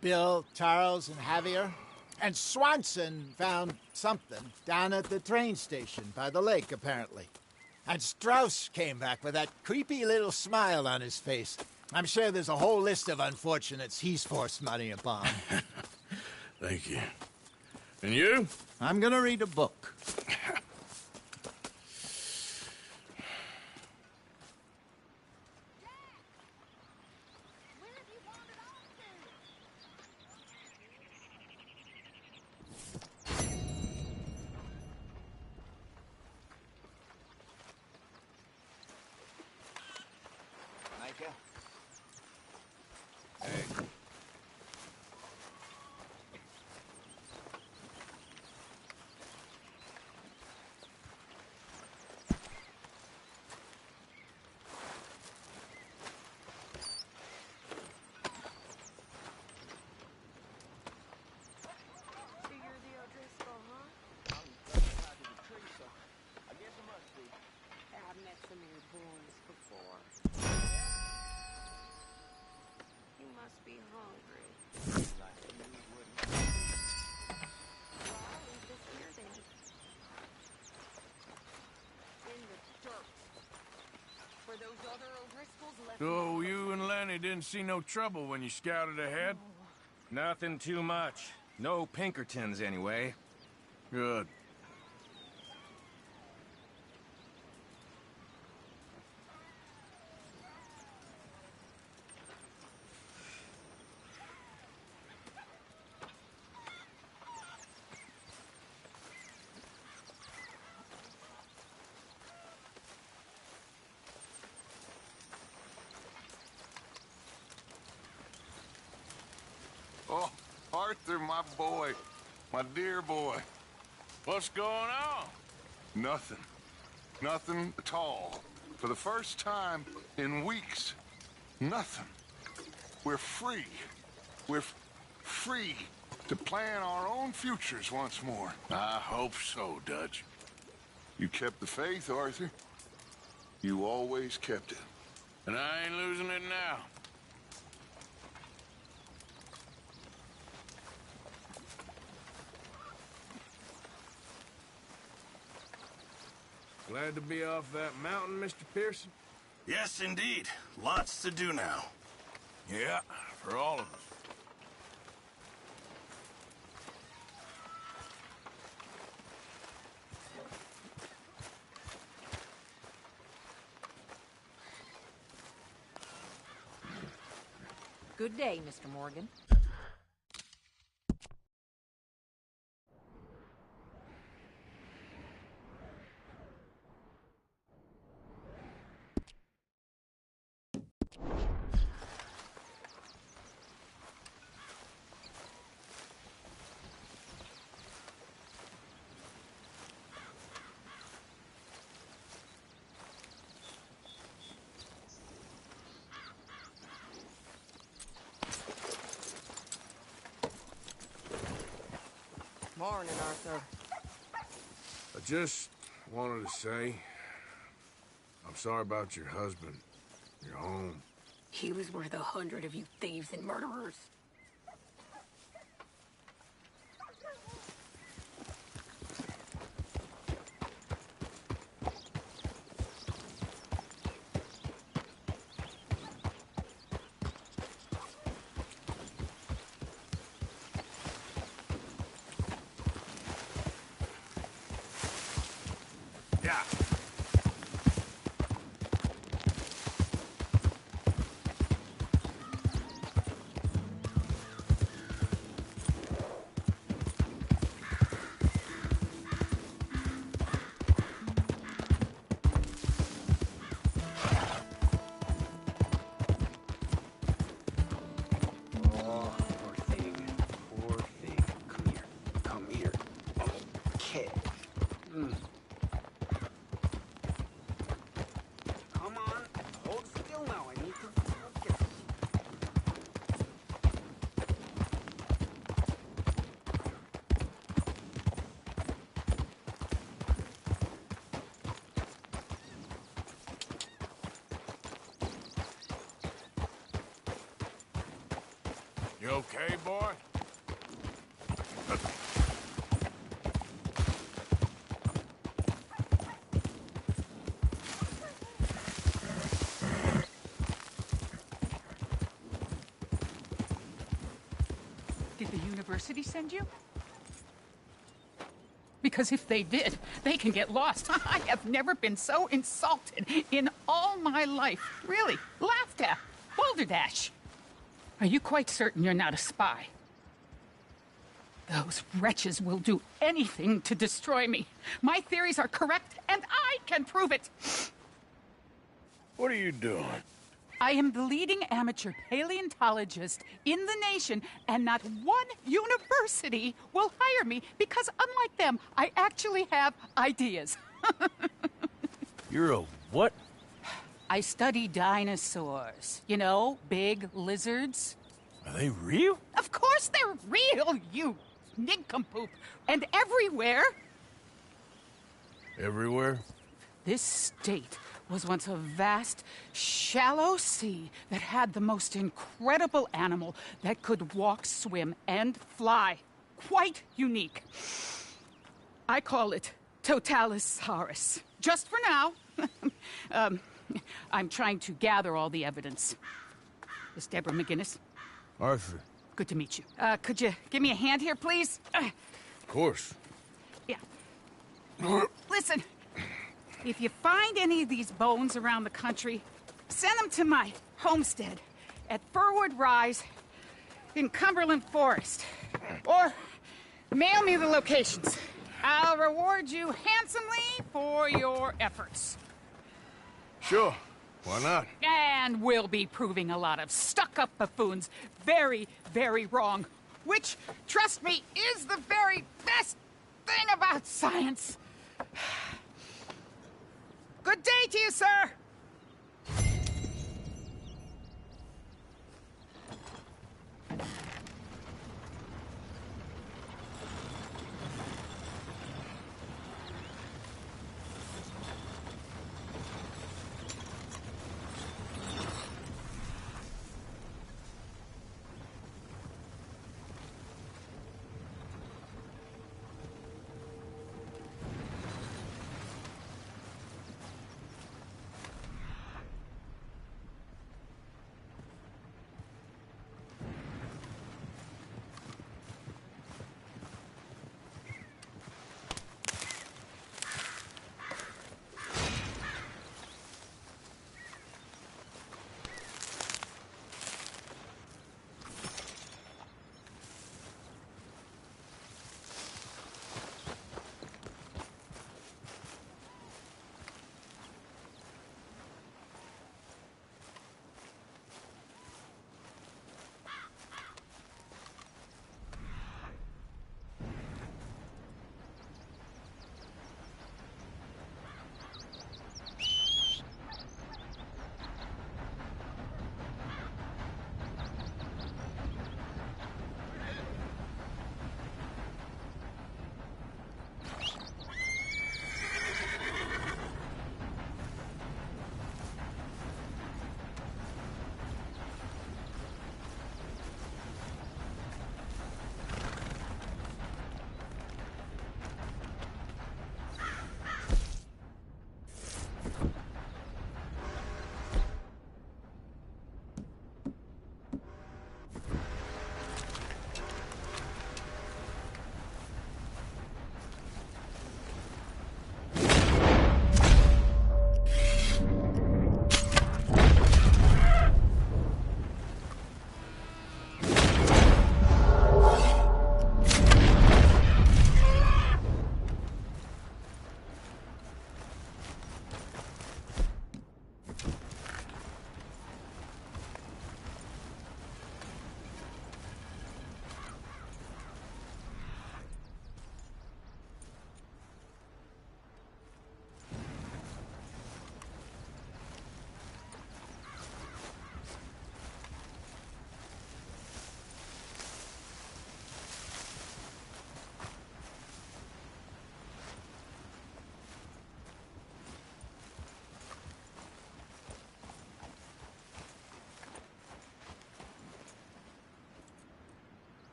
Bill, Charles, and Javier. And Swanson found something down at the train station by the lake, apparently. And Strauss came back with that creepy little smile on his face. I'm sure there's a whole list of unfortunates he's forced money upon. Thank you. And you? I'm gonna read a book. Micah? Hey. So you and Lenny didn't see no trouble when you scouted ahead? Nothing too much. No Pinkertons, anyway. Good. Oh, Arthur, my boy. My dear boy. What's going on? Nothing. Nothing at all. For the first time in weeks. Nothing. We're free. We're free to plan our own futures once more. I hope so, Dutch. You kept the faith, Arthur. You always kept it. And I ain't losing it now. Glad to be off that mountain, Mr. Pearson? Yes, indeed. Lots to do now. Yeah, for all of us. Good day, Mr. Morgan. Morning, Arthur. I just wanted to say, I'm sorry about your husband, your home. He was worth 100 of you thieves and murderers. Yeah. Oh, poor thing. Poor thing. Come here. Come here. Okay. Come on. Hold still now. I need to focus. You okay, boy? Did the university send you? Because if they did, they can get lost. I have never been so insulted in all my life. Really, laughed at. Balderdash. Are you quite certain you're not a spy? Those wretches will do anything to destroy me. My theories are correct, and I can prove it. What are you doing? I am the leading amateur paleontologist in the nation, and not one university will hire me because, unlike them, I actually have ideas. You're a what? I study dinosaurs. You know, big lizards. Are they real? Of course they're real, you nincompoop. And everywhere. Everywhere? This state was once a vast, shallow sea that had the most incredible animal that could walk, swim, and fly. Quite unique. I call it Totalisaurus. Just for now. I'm trying to gather all the evidence. Miss Deborah McGinnis. Arthur. Good to meet you. Could you give me a hand here, please? Of course. Yeah. Listen, if you find any of these bones around the country, send them to my homestead at Furwood Rise in Cumberland Forest. Or mail me the locations. I'll reward you handsomely for your efforts. Sure. Why not? And we'll be proving a lot of stuck-up buffoons very, very wrong. Which, trust me, is the very best thing about science. Good day to you, sir.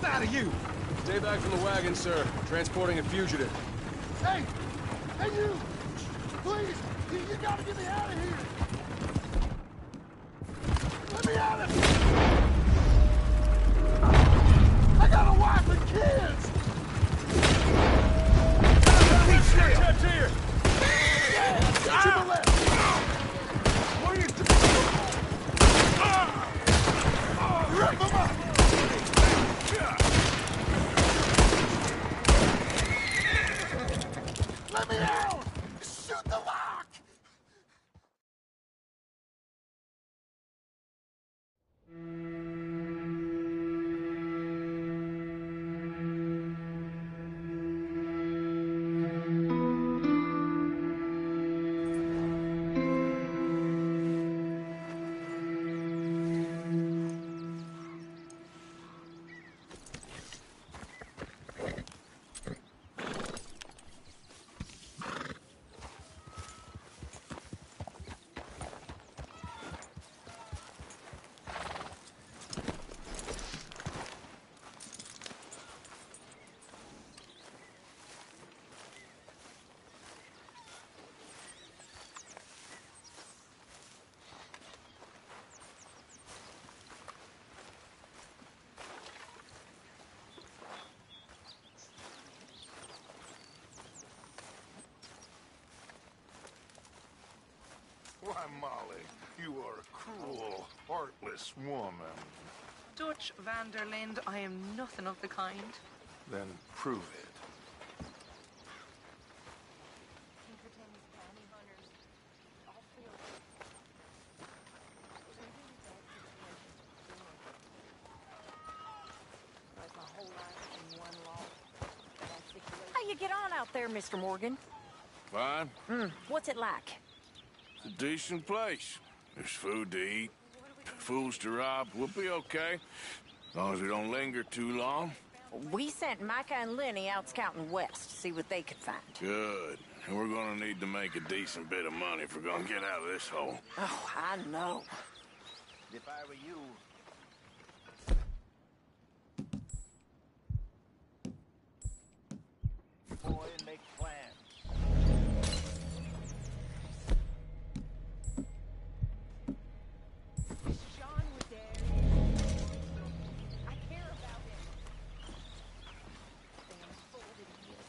breath out of you! Stay back from the wagon, sir. Transporting a fugitive. Hey! Hey, you! Please! You gotta get me out of here! Let me out of here! I got a wife and kids! Keep still! Here! To the left! What are you doing? Rip them up! Let me out! Shoot the lock! Why, Molly, you are a cruel, heartless woman. Dutch van der Linde, I am nothing of the kind. Then prove it. How you get on out there, Mr. Morgan? Fine. What's it like? It's a decent place. There's food to eat, fools to rob. We'll be okay. As long as we don't linger too long. We sent Micah and Lenny out scouting west to see what they could find. Good. And we're gonna need to make a decent bit of money if we're gonna get out of this hole. Oh, I know. If I were you, boy, make plans. Sean was there. I care about him. They unfolded him.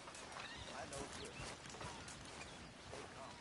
I know good. Stay calm.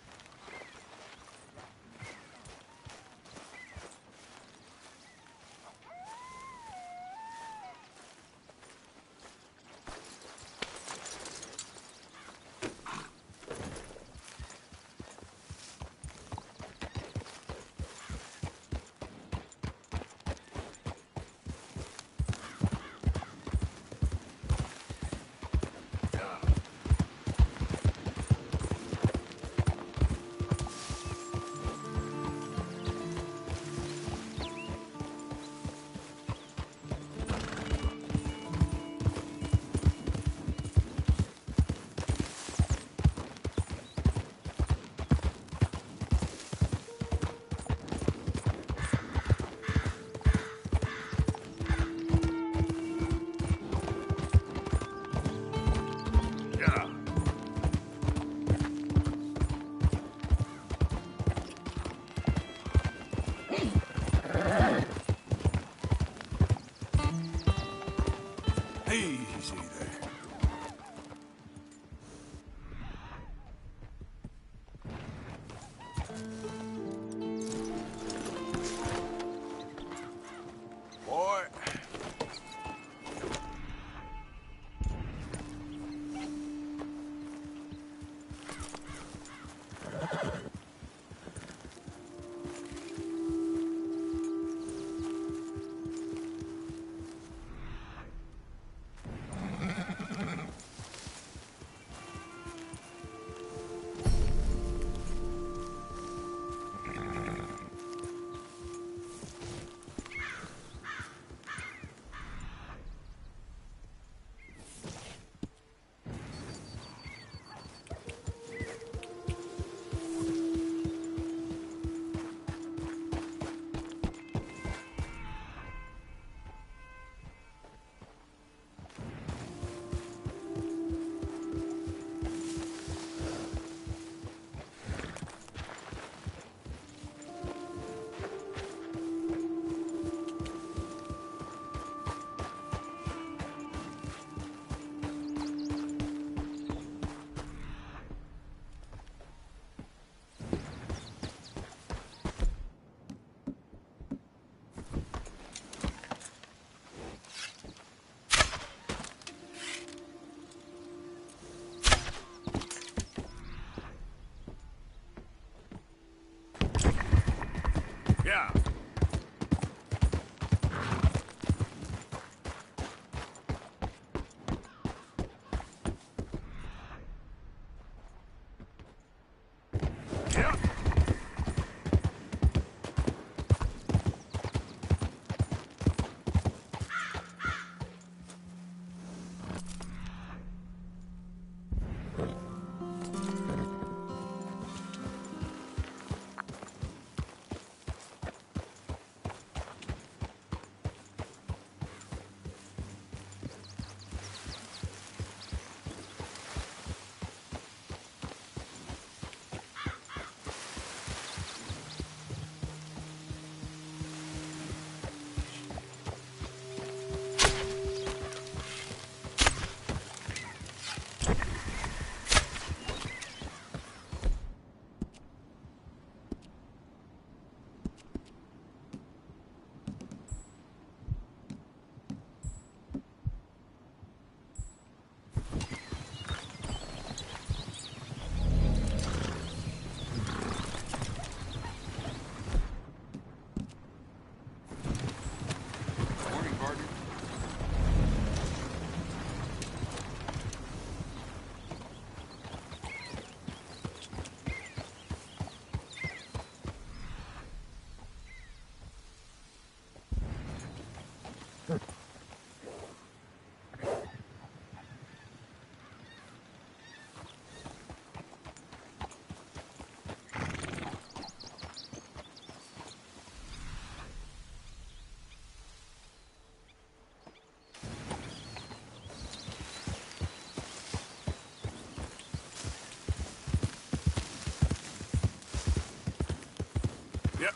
Yep.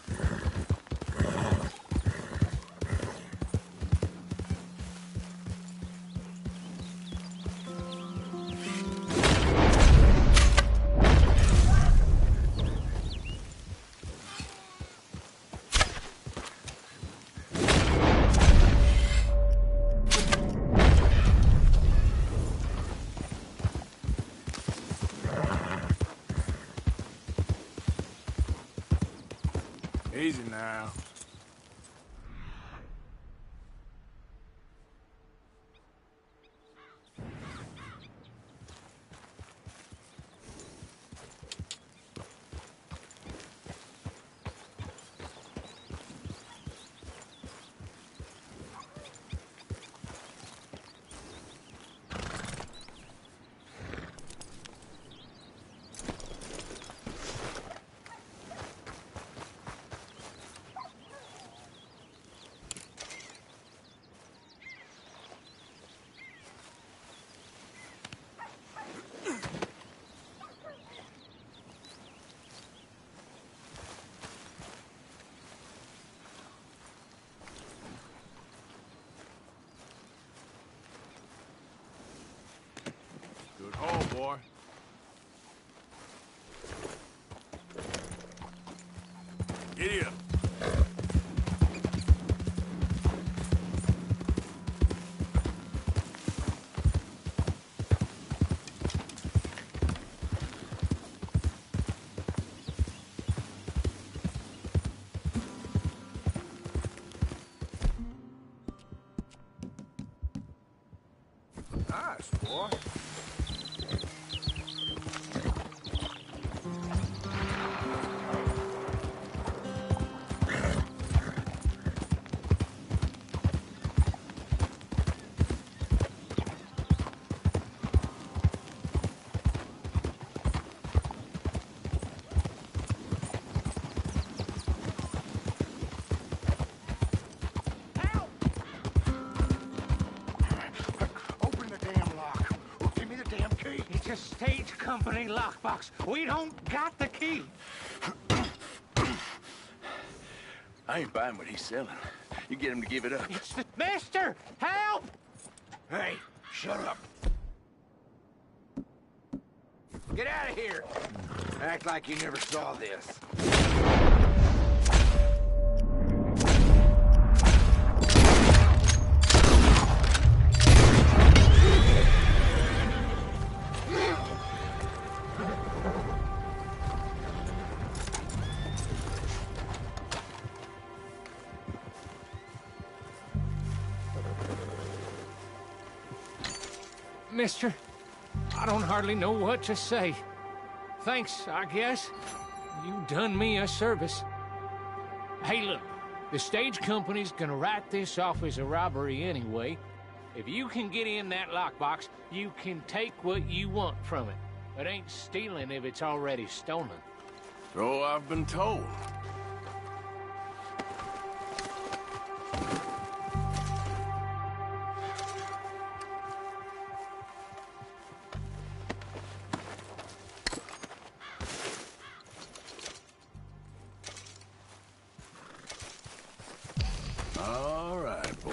Easy now. Good hole, boy. Giddy up. Nice, boy. Open the damn lock. Or give me the damn key. It's a stage company lockbox. We don't got the key. I ain't buying what he's selling. You get him to give it up. It's the Mister! Help! Hey, shut up. Get out of here. Act like you never saw this. Mister, I don't hardly know what to say. Thanks, I guess. You done me a service. Hey, look, the stage company's gonna write this off as a robbery anyway. If you can get in that lockbox, you can take what you want from it. It ain't stealing if it's already stolen. So I've been told. All right, boy.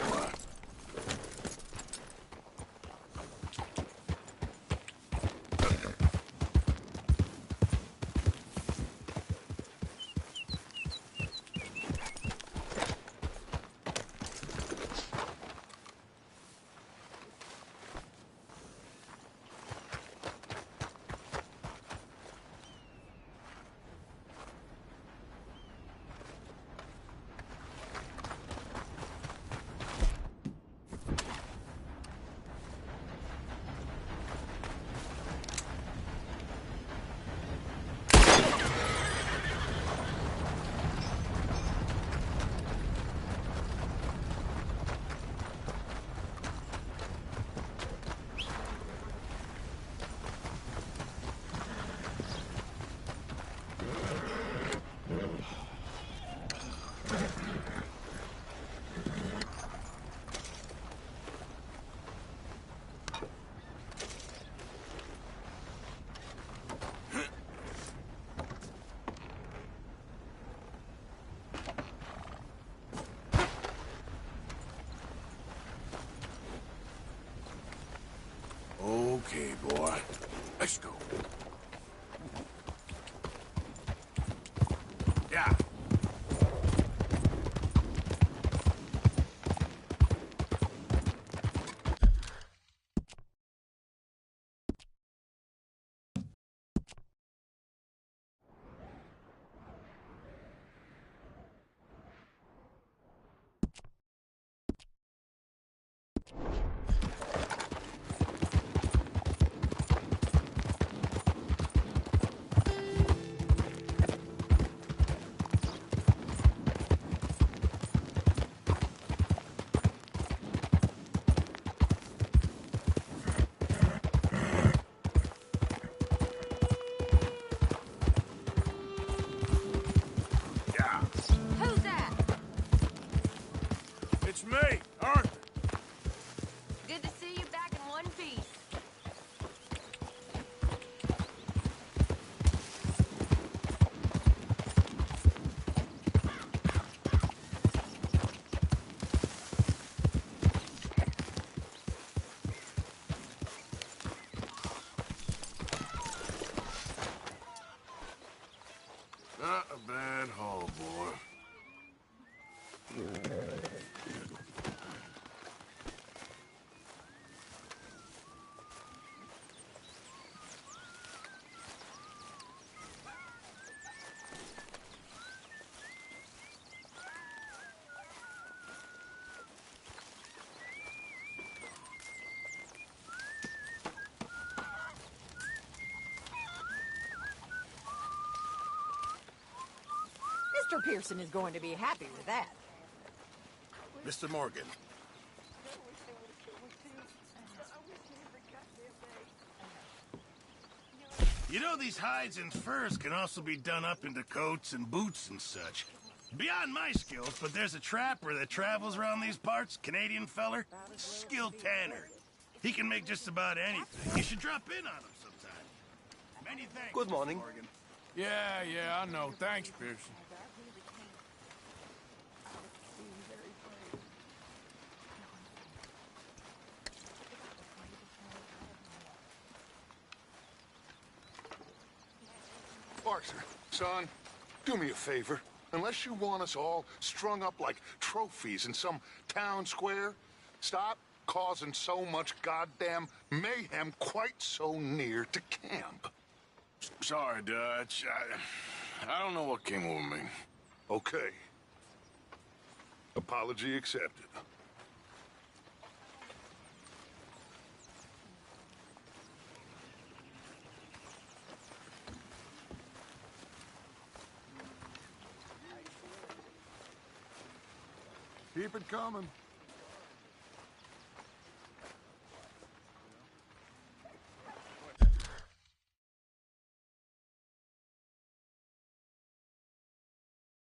me, Arthur. Good to see you back in one piece. Not a bad haul, boy. Mr. Pearson is going to be happy with that. Mr. Morgan. You know, these hides and furs can also be done up into coats and boots and such. Beyond my skills, but there's a trapper that travels around these parts, Canadian feller, skilled tanner. He can make just about anything. You should drop in on him sometime. Many thanks. Good morning. Mr. Morgan. Yeah, I know. Thanks, Pearson. Arthur, son, do me a favor. Unless you want us all strung up like trophies in some town square, stop causing so much goddamn mayhem quite so near to camp. Sorry, Dutch. I don't know what came over me. Okay. Apology accepted. Keep it coming.